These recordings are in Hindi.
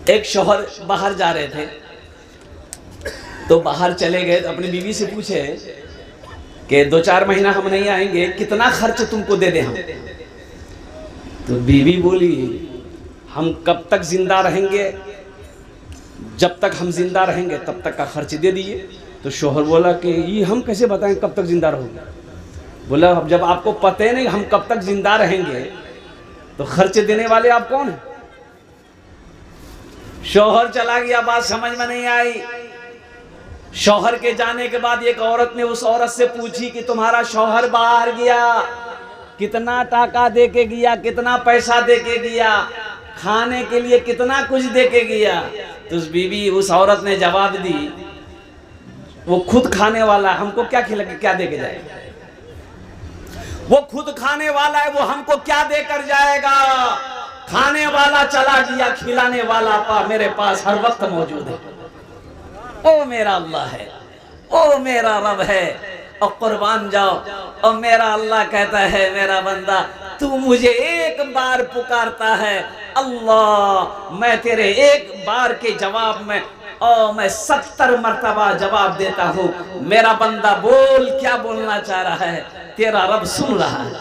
एक शौहर बाहर जा रहे थे, तो बाहर चले गए तो अपनी बीवी से पूछे कि 2-4 महीना हम नहीं आएंगे, कितना खर्च तुमको दे दें हम। तो बीवी बोली हम कब तक जिंदा रहेंगे, जब तक हम जिंदा रहेंगे तब तक का खर्च दे दीजिए। तो शौहर बोला कि ये हम कैसे बताएं कब तक जिंदा रहोगे। बोला अब जब आपको पता ही नहीं हम कब तक जिंदा रहेंगे तो खर्च देने वाले आप कौन हैं। शौहर चला गया, बात समझ में नहीं आई। शौहर के जाने के बाद एक औरत ने उस औरत से पूछी कि तुम्हारा शौहर बाहर गया, कितना टाका दे के गया, कितना पैसा दे के गया, खाने के लिए कितना कुछ दे के गया। तो उस बीवी उस औरत ने जवाब दी वो खुद खाने वाला है, हमको क्या खिला क्या दे के जाएगा। वो खुद खाने वाला है, वो हमको क्या देकर जाएगा। खाने वाला चला गया, खिलाने वाला मेरे पास हर वक्त मौजूद है। ओ मेरा अल्लाह है, ओ मेरा रब है, और कुर्बान जाओ। और मेरा अल्लाह कहता है मेरा बंदा तू मुझे एक बार पुकारता है अल्लाह, मैं तेरे एक बार के जवाब में मैं 70 मर्तबा जवाब देता हूँ। मेरा बंदा बोल, क्या बोलना चाह रहा है, तेरा रब सुन रहा है।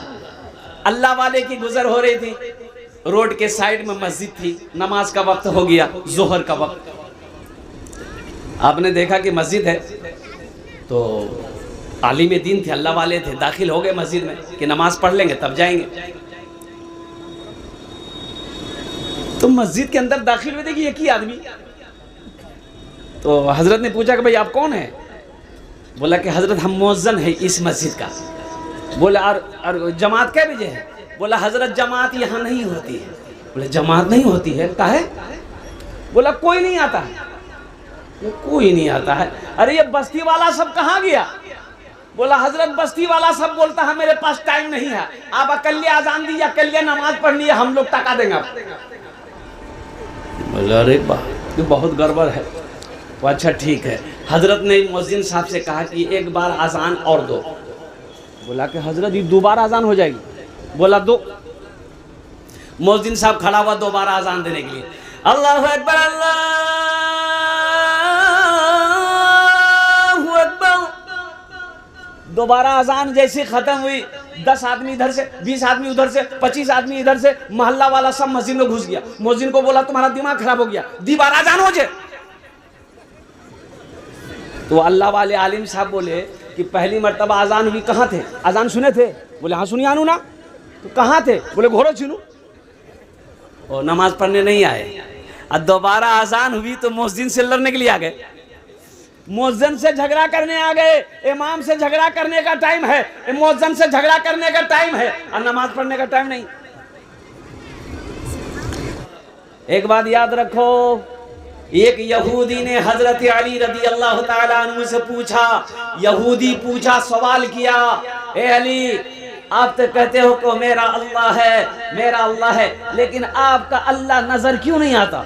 अल्लाह वाले की गुजर हो रही थी, रोड के साइड में मस्जिद थी, नमाज का वक्त हो गया, जोहर का वक्त। आपने देखा कि मस्जिद है तो आलिम दीन थे, अल्लाह वाले थे, दाखिल हो गए मस्जिद में कि नमाज पढ़ लेंगे तब जाएंगे। तो मस्जिद के अंदर दाखिल हुए, देखिए एक ही आदमी। तो हजरत ने पूछा कि भाई आप कौन है। बोला कि हजरत हम मुअज्जिन है इस मस्जिद का। बोला और जमात कै बजे है। बोला हजरत जमात यहाँ नहीं होती है। बोले जमात नहीं होती है, काहे। बोला कोई नहीं आता है। कोई नहीं आता है। अरे ये बस्ती वाला सब कहाँ गया। बोला हजरत बस्ती वाला सब बोलता है मेरे पास टाइम नहीं है, आप अकेले आजान दीजिए, अकेले नमाज पढ़नी है, हम लोग टका देंगे। बोला अरे बात बहुत गड़बड़ है। वो अच्छा ठीक है। हजरत ने मुअज्जिन साहब से कहा कि एक बार आजान और दो। बोला कि हजरत ये 2 बार आजान हो जाएगी। बोला 2। मुअज्जिन साहब खड़ा हुआ 2 बार आजान देने के लिए। अल्लाहु अकबर, अल्लाहु अकबर। दोबारा अजान जैसे खत्म हुई, 10 आदमी इधर से, 20 आदमी उधर से, 25 आदमी इधर से, मोहल्ला वाला सब मस्जिद में घुस गया। मुअज्जिन को बोला तुम्हारा दिमाग खराब हो गया, दोबारा अजान हो जाए। तो अल्लाह वाले आलिम साहब बोले कि पहली मर्तबा अजान हुई कहाँ थे, अजान सुने थे। बोले हाँ सुनिए आनू ना। तो कहाँ थे। बोले घोड़ो चुनू। और नमाज पढ़ने नहीं आए। और दोबारा अजान हुई तो मुअज्जिन से लड़ने के लिए आ गए, मुअज्जिन से झगड़ा करने आ गए। इमाम से झगड़ा करने का टाइम है, मुअज्जिन से झगड़ा करने का टाइम है, और नमाज पढ़ने का टाइम नहीं। एक बात याद रखो, एक यहूदी ने हजरत अली रदी अल्लाह ताला अन्हु से पूछा। यहूदी पूछा, सवाल किया, ए अली आप तो कहते हो कि मेरा अल्लाह है, मेरा अल्लाह है, लेकिन आपका अल्लाह नजर क्यों नहीं आता।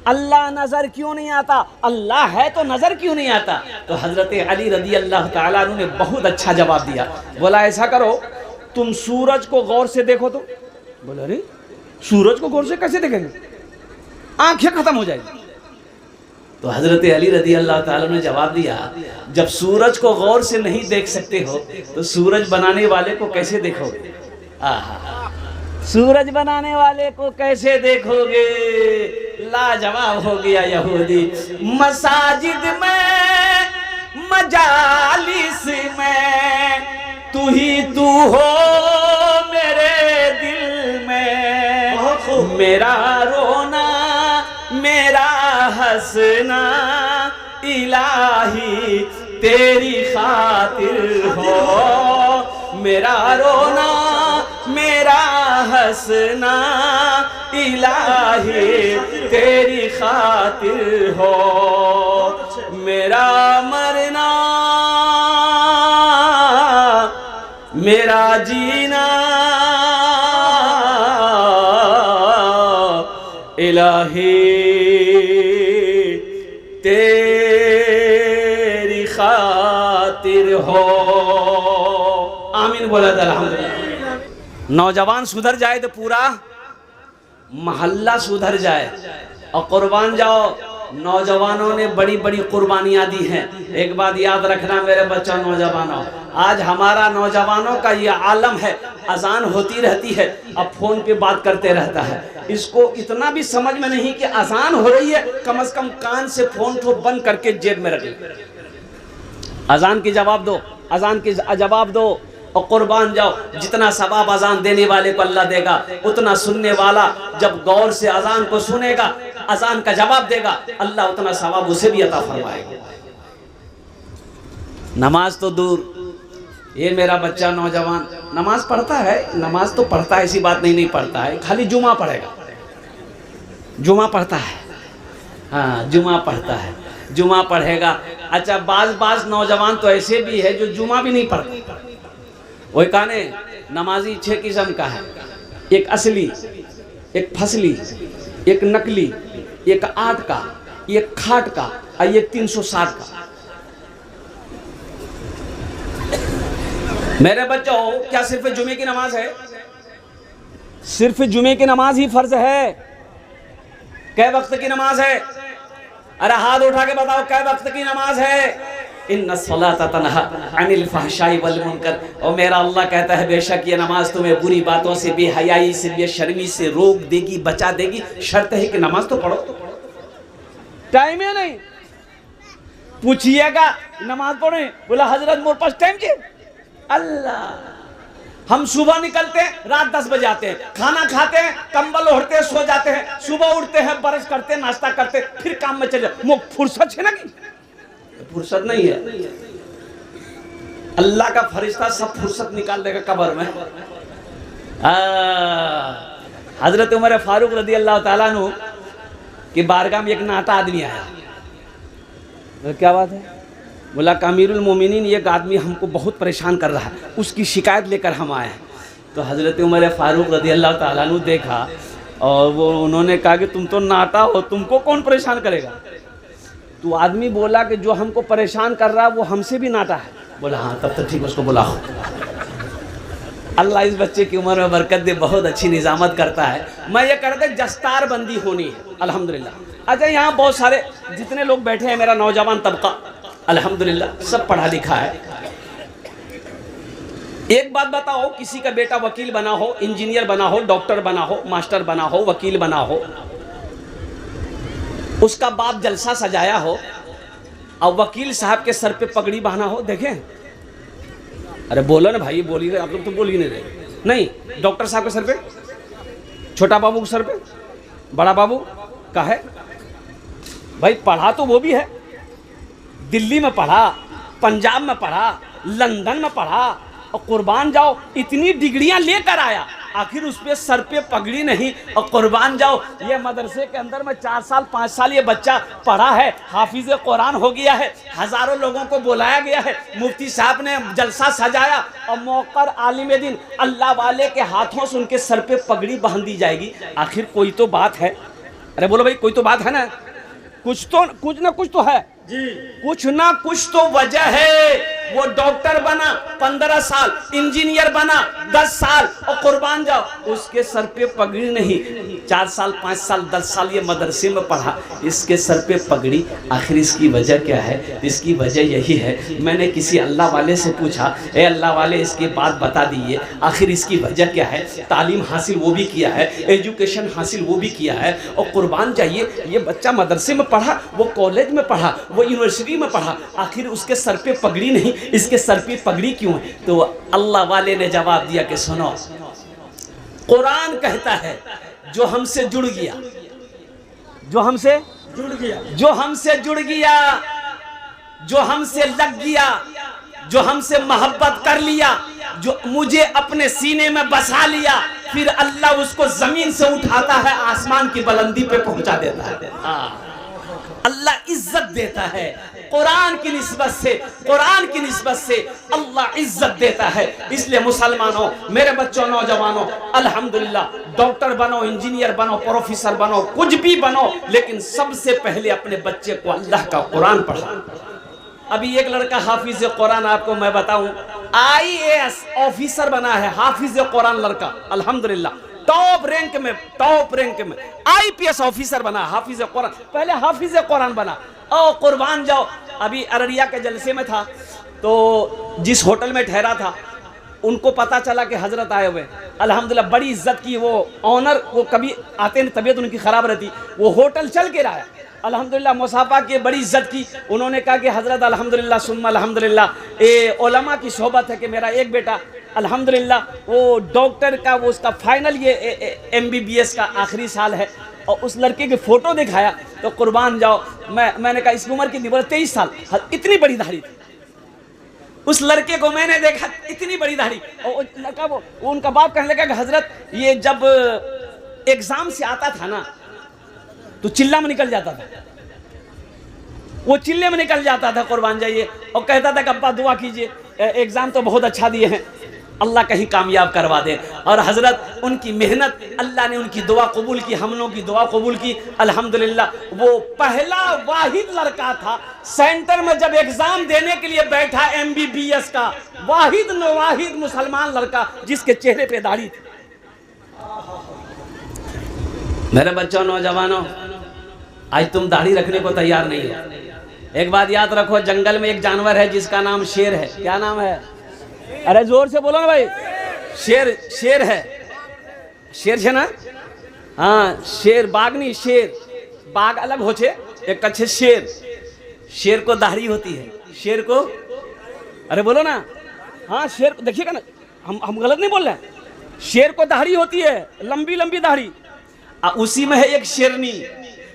अल्लाह नजर क्यों नहीं आता, अल्लाह है तो नजर क्यों नहीं आता। तो हजरत अली रदी अल्लाह ताला अन्हु ने बहुत अच्छा जवाब दिया। बोला ऐसा करो तुम सूरज को गौर से देखो। तो बोला अरे सूरज को गौर से कैसे देखेंगे, आंखें खत्म हो जाएगी। तो हजरत अली रदी अल्लाह ताला ने जवाब दिया, जब सूरज को गौर से नहीं देख सकते हो तो सूरज बनाने वाले को कैसे देखोगे। सूरज बनाने वाले को कैसे देखोगे। लाजवाब हो गया यहूदी। मसाजिद में मजालिस में तू ही तू हो मेरे दिल में, मेरा रोना मेरा हंसना इलाही तेरी खातिर हो। मेरा रोना मेरा हंसना इलाही तेरी खातिर हो। मेरा मरना मेरा जीना इलाही तेरी खातिर हो। आमीन बोला अल्हम्दुलिल्लाह। नौजवान सुधर जाए तो पूरा मोहल्ला सुधर जाए। और कुर्बान जाओ। नौजवानों ने बड़ी बड़ी कुर्बानियां दी हैं। एक बात याद रखना मेरे बच्चों नौजवानों, आज हमारा नौजवानों का ये आलम है, अजान होती रहती है, अब फोन पे बात करते रहता है। इसको इतना भी समझ में नहीं कि अजान हो रही है, कम से कम कान से फोन को बंद करके जेब में रख लो। अजान की जवाब दो, अजान की जवाब दो और कुर्बान जाओ। जितना सवाब अजान देने वाले को अल्लाह देगा, उतना सुनने वाला जब गौर से अजान को सुनेगा, अजान का जवाब देगा, अल्लाह उतना सवाब उसे भी अता फरमाएगा। नमाज तो दूर, ये मेरा बच्चा नौजवान नमाज पढ़ता है, नमाज तो पढ़ता है, ऐसी बात नहीं पढ़ता है, खाली जुमा पढ़ेगा। जुमा पढ़ता है, हाँ जुमा पढ़ता है, जुमा पढ़ेगा। अच्छा बाज नौजवान तो ऐसे भी है जो जुमा भी नहीं पढ़ते। वही कहने नमाजी 6 किस्म का है, एक असली, एक फसली, एक नकली, एक 8 का, एक खाट का और एक 360 का। मेरे बच्चों क्या सिर्फ जुमे की नमाज है? सिर्फ जुमे की नमाज ही फर्ज है? कै वक्त की नमाज है? अरे हाथ उठा के बताओ कै वक्त की नमाज है? इन्ना सलाता तन्हा अनिल फहशाई वल मुनकर। और मेरा अल्लाह कहता है बेशक ये नमाज तुम्हें बुरी बातों से, बेहयाई से, बेशर्मी से रोक देगी, बचा देगी। शर्त है कि नमाज तो पढ़ो। टाइम है नहीं, पूछिएगा नमाज पढ़े, बोला हजरत मोर पास टाइम के अल्लाह। हम सुबह निकलते हैं, रात 10 बजे आते हैं, खाना खाते हैं, कंबल ओढ़ते हैं, सो जाते हैं, सुबह उठते हैं, ब्रश करते हैं, नाश्ता करते हैं, फिर काम में चले। वो फुर्सत है ना? कि फुर्सत नहीं है। अल्लाह का फरिश्ता सब फुर्सत निकाल देगा कब्र में। हजरत उमर फारूक रदी अल्लाह ताला अन्हु की बारगाह में एक नाटा आदमी आया। तो क्या बात है? बोला अमीरुल मोमिनीन एक आदमी हमको बहुत परेशान कर रहा है, उसकी शिकायत लेकर हम आए हैं। तो हजरत उमर फारूक रदी अल्लाह ताला अन्हु देखा और वो उन्होंने कहा कि तुम तो नाटा हो, तुमको कौन परेशान करेगा? तो आदमी बोला कि जो हमको परेशान कर रहा है वो हमसे भी नाटा है। बोला हाँ तब तो ठीक, उसको बुलाओ। अल्लाह इस बच्चे की उम्र में बरकत दे, बहुत अच्छी निजामत करता है। मैं ये कहता दस्तार बंदी होनी है अल्हम्दुलिल्लाह। अच्छा यहाँ बहुत सारे जितने लोग बैठे हैं, मेरा नौजवान तबका अल्हम्दुलिल्लाह सब पढ़ा लिखा है। एक बात बताओ, किसी का बेटा वकील बना हो, इंजीनियर बना हो, डॉक्टर बना हो, मास्टर बना हो, वकील बना हो, उसका बाप जलसा सजाया हो और वकील साहब के सर पे पगड़ी बांधा हो, देखें? अरे बोलो ना भाई, बोल ही रहे आप लोग, तो बोल ही नहीं रहे। नहीं, डॉक्टर साहब के सर पे, छोटा बाबू के सर पे, बड़ा बाबू का है भाई। पढ़ा तो वो भी है, दिल्ली में पढ़ा, पंजाब में पढ़ा, लंदन में पढ़ा, और कुर्बान जाओ इतनी डिग्रियां लेकर आया, आखिर उस पे सर पे पगड़ी नहीं। और कुर्बान जाओ ये मदरसे के अंदर में 4 साल 5 साल ये बच्चा पढ़ा है, हाफिज कुरान हो गया है, हजारों लोगों को बुलाया गया है, मुफ्ती साहब ने जलसा सजाया और मौकर आलिम दिन अल्लाह वाले के हाथों से उनके सर पे पगड़ी बांध दी जाएगी। आखिर कोई तो बात है? अरे बोलो भाई, कोई तो बात है ना? कुछ ना कुछ तो है जी, कुछ ना कुछ तो वजह है। वो डॉक्टर बना 15 साल, इंजीनियर बना 10 साल, और कुर्बान जाओ उसके सर पे पगड़ी नहीं। 4 साल 5 साल 10 साल ये मदरसे में पढ़ा, इसके सर पे पगड़ी। आखिर इसकी वजह क्या है? इसकी वजह यही है। मैंने किसी अल्लाह वाले से पूछा, ए अल्लाह वाले इसकी बात बता दीजिए, आखिर इसकी वजह क्या है? तालीम हासिल वो भी किया है, एजुकेशन हासिल वो भी किया है, और कुर्बान जाइए ये बच्चा मदरसे में पढ़ा, वो कॉलेज में पढ़ा, वो यूनिवर्सिटी में पढ़ा, आखिर उसके सर पे पगड़ी नहीं, इसके सर पे पगड़ी क्यों है? तो अल्लाह वाले ने जवाब दिया कि सुनो, कुरान कहता है जो हमसे जुड़ गया, जो हमसे जुड़ गया, जो हमसे जुड़ गया, जो हमसे लग गया, जो हमसे मोहब्बत कर लिया, जो मुझे अपने सीने में बसा लिया, फिर अल्लाह उसको जमीन से उठाता है, आसमान की बुलंदी पे पहुंचा देता है। अल्लाह इज्जत देता है कुरान की निस्बत से, कुरान की निस्बत से अल्लाह इज्जत देता है। इसलिए मुसलमानों, मेरे बच्चों, नौजवानों, अल्हम्दुलिल्लाह डॉक्टर बनो, इंजीनियर बनो, प्रोफेसर बनो, कुछ भी बनो, लेकिन सबसे पहले अपने बच्चे को अल्लाह का कुरान पढ़ाओ। अभी एक लड़का हाफिज कुरान, आपको मैं बताऊं, IAS ऑफिसर बना है, हाफिज कुरान लड़का, अल्हम्दुलिल्लाह टॉप रैंक में IPS ऑफिसर बना, हाफिज कुरान, पहले हाफिज कुरान बना। और कुर्बान जाओ, अभी अररिया के जलसे में था तो जिस होटल में ठहरा था उनको पता चला कि हजरत आए हुए, अल्हम्दुलिल्लाह बड़ी इज्जत की। वो ऑनर, वो कभी आते नहीं, तबीयत उनकी ख़राब रहती, वो होटल चल के रहा, अल्हम्दुलिल्लाह मुसाफा की बड़ी इज्जत की। उन्होंने कहा कि हजरत अल्हम्दुलिल्लाह सुम्मा अल्हम्दुलिल्लाह, ये उलमा की सोहबत है कि मेरा एक बेटा अल्हम्दुलिल्लाह वो डॉक्टर का, वो उसका फाइनल ये MBBS का आखिरी साल है। और उस लड़के की फ़ोटो दिखाया तो कुर्बान जाओ, मैंने कहा इसकी उम्र कितनी, बोला 23 साल, इतनी बड़ी दाढ़ी थी। उस लड़के को मैंने देखा, इतनी बड़ी दाढ़ी। और लड़का वो उनका बाप कहने लगा कि हजरत ये जब एग्जाम से आता था ना तो चिल्ला में निकल जाता था, वो चिल्ले में निकल जाता था कुर्बान जाइए, और कहता था कि अब्बा दुआ कीजिए, एग्जाम तो बहुत अच्छा दिए हैं, अल्लाह कहीं कामयाब करवा दे। और हजरत उनकी मेहनत, अल्लाह ने उनकी दुआ कबूल की, हम लोगों की दुआ कबूल की अल्हम्दुलिल्लाह। वो पहला वाहिद लड़का था सेंटर में जब एग्जाम देने के लिए बैठा MBBS का, वाहिद मुसलमान लड़का जिसके चेहरे पे दाढ़ी थी। मेरे बच्चों, नौजवानों, आज तुम दाढ़ी रखने को तैयार नहीं हो। एक बात याद रखो, जंगल में एक जानवर है जिसका नाम शेर है। क्या नाम है? अरे जोर से बोलो ना भाई। शेर है, शेर है ना? हाँ शेर, बाघ नहीं, शेर। बाघ अलग हो छे, एक अच्छे शेर। शेर को दाढ़ी होती है, शेर को, अरे बोलो ना। हाँ शेर, देखिएगा ना, हम गलत नहीं बोल रहे हैं। शेर को दाढ़ी होती है, लंबी लंबी दाढ़ी। उसी में है एक शेरनी,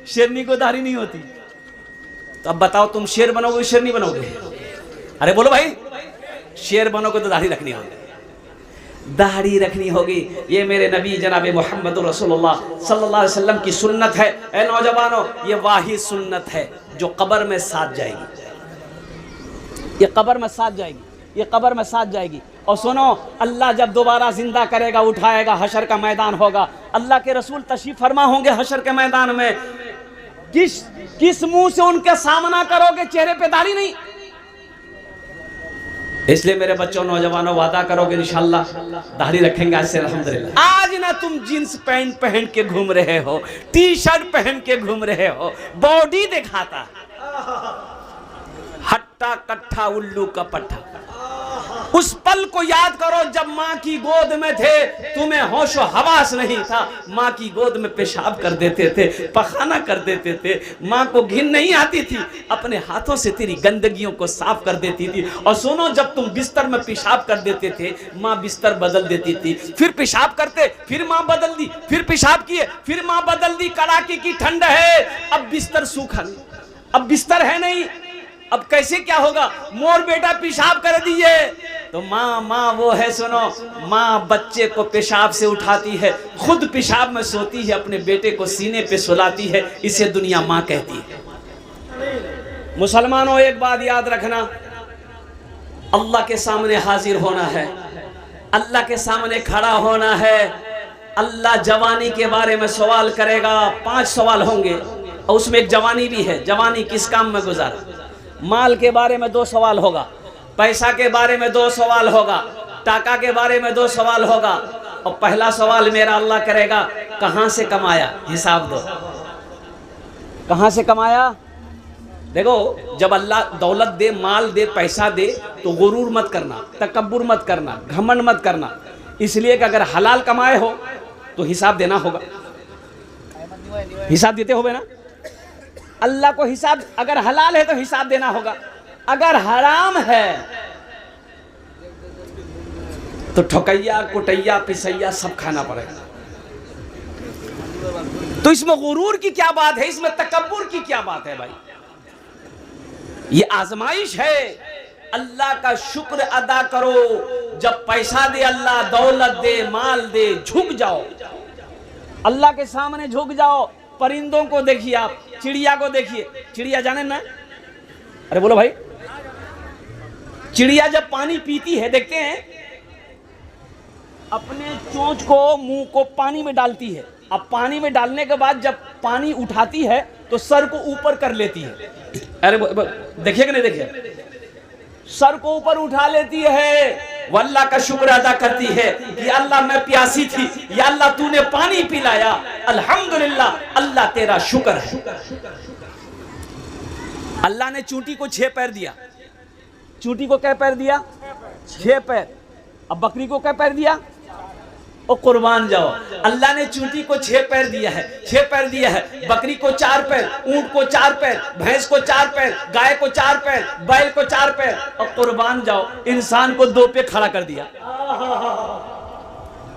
शेरनी को दाढ़ी नहीं होती। तो अब बताओ, तुम शेर बनोगे शेरनी बनोगे? अरे बोलो भाई, शेर बनोगे तो दाढ़ी रखनी होगी, दाढ़ी रखनी होगी। ये मेरे नबी जनाब मोहम्मद रसूलुल्लाह सल्लल्लाहु अलैहि वसल्लम की सुन्नत है। ए नौजवानों, ये वाहिद सुन्नत है जो कब्र में साथ जाएगी, ये कब्र में साथ जाएगी, ये कब्र में साथ जाएगी। और सुनो, अल्लाह जब दोबारा जिंदा करेगा, उठाएगा, हशर का मैदान होगा, अल्लाह के रसूल तशरीफ फरमा होंगे हशर के मैदान में। किस मुंह से उनके सामना करोगे? चेहरे पे दाढ़ी नहीं। इसलिए मेरे बच्चों, नौजवानों, वादा करोगे इंशाअल्लाह दाढ़ी रखेंगे आज से अल्हम्दुलिल्लाह। आज ना तुम जींस पैंट पहन के घूम रहे हो, T-शर्ट पहन के घूम रहे हो, बॉडी दिखाता, हट्टा कट्ठा उल्लू का पट्टा। उस पल को याद करो जब माँ की गोद में थे, तुम्हें होशो हवास नहीं था, माँ की गोद में पेशाब कर देते थे, पखाना कर देते थे, माँ को घिन नहीं आती थी, अपने हाथों से तेरी गंदगियों को साफ कर देती थी। और सुनो, जब तुम बिस्तर में पेशाब कर देते थे, माँ बिस्तर बदल देती थी, फिर पेशाब करते, फिर माँ बदल दी, फिर पेशाब किए, फिर माँ बदल दी। कड़ाके की ठंड है, अब बिस्तर सूखा नहीं, अब बिस्तर है नहीं, अब कैसे क्या होगा? मोर बेटा पेशाब कर दिए तो माँ वो है, सुनो, माँ बच्चे को पेशाब से उठाती है, खुद पेशाब में सोती है, अपने बेटे को सीने पे सुलाती है, इसे दुनिया माँ कहती है। मुसलमानों, एक बात याद रखना, अल्लाह के सामने हाजिर होना है, अल्लाह के सामने खड़ा होना है। अल्लाह जवानी के बारे में सवाल करेगा, 5 सवाल होंगे, और उसमें एक जवानी भी है। जवानी किस काम में गुजारा? माल के बारे में 2 सवाल होगा, पैसा के बारे में 2 सवाल होगा, टाका के बारे में 2 सवाल होगा। और पहला सवाल मेरा अल्लाह करेगा, कहां से कमाया? हिसाब दो, कहां से कमाया? देखो, जब अल्लाह दौलत दे, माल दे, पैसा दे, तो गुरूर मत करना, तकब्बुर मत करना, घमंड मत करना। इसलिए कि अगर हलाल कमाए हो तो हिसाब देना होगा, हिसाब देते होगे ना अल्लाह को। हिसाब, अगर हलाल है तो हिसाब देना होगा, अगर हराम है तो ठोकैया, कुटैया, पिसैया सब खाना पड़ेगा। तो इसमें गुरूर की क्या बात है? इसमें तकब्बुर की क्या बात है भाई? ये आजमाइश है। अल्लाह का शुक्र अदा करो, जब पैसा दे अल्लाह, दौलत दे, माल दे, झुक जाओ, अल्लाह के सामने झुक जाओ। परिंदों को देखिए आप, चिड़िया को देखिए, चिड़िया जाने ना? अरे बोलो भाई, चिड़िया जब पानी पीती है, देखते हैं, अपने चोंच को, मुंह को पानी में डालती है। अब पानी में डालने के बाद जब पानी उठाती है तो सर को ऊपर कर लेती है। अरे देखिए कि नहीं देखिए, सर को ऊपर उठा लेती है, वो अल्लाह का शुक्र अदा करती है कि अल्लाह मैं प्यासी थी, या अल्लाह तूने पानी पिलाया, अल्हम्दुलिल्लाह, अल्लाह तेरा शुक्र है। अल्लाह ने चूंटी को 6 पैर दिया। चूंटी को क्या पैर दिया? 6 पैर। अब बकरी को क्या पैर दिया? ओ कुर्बान जाओ, अल्लाह ने चूंटी को 6 पैर दिया है, 6 पैर दिया है, बकरी को 4 पैर, ऊंट को 4 पैर, भैंस को 4 पैर, गाय को 4 पैर, बैल को 4 पैर, और कुर्बान जाओ इंसान को 2 पे खड़ा कर दिया।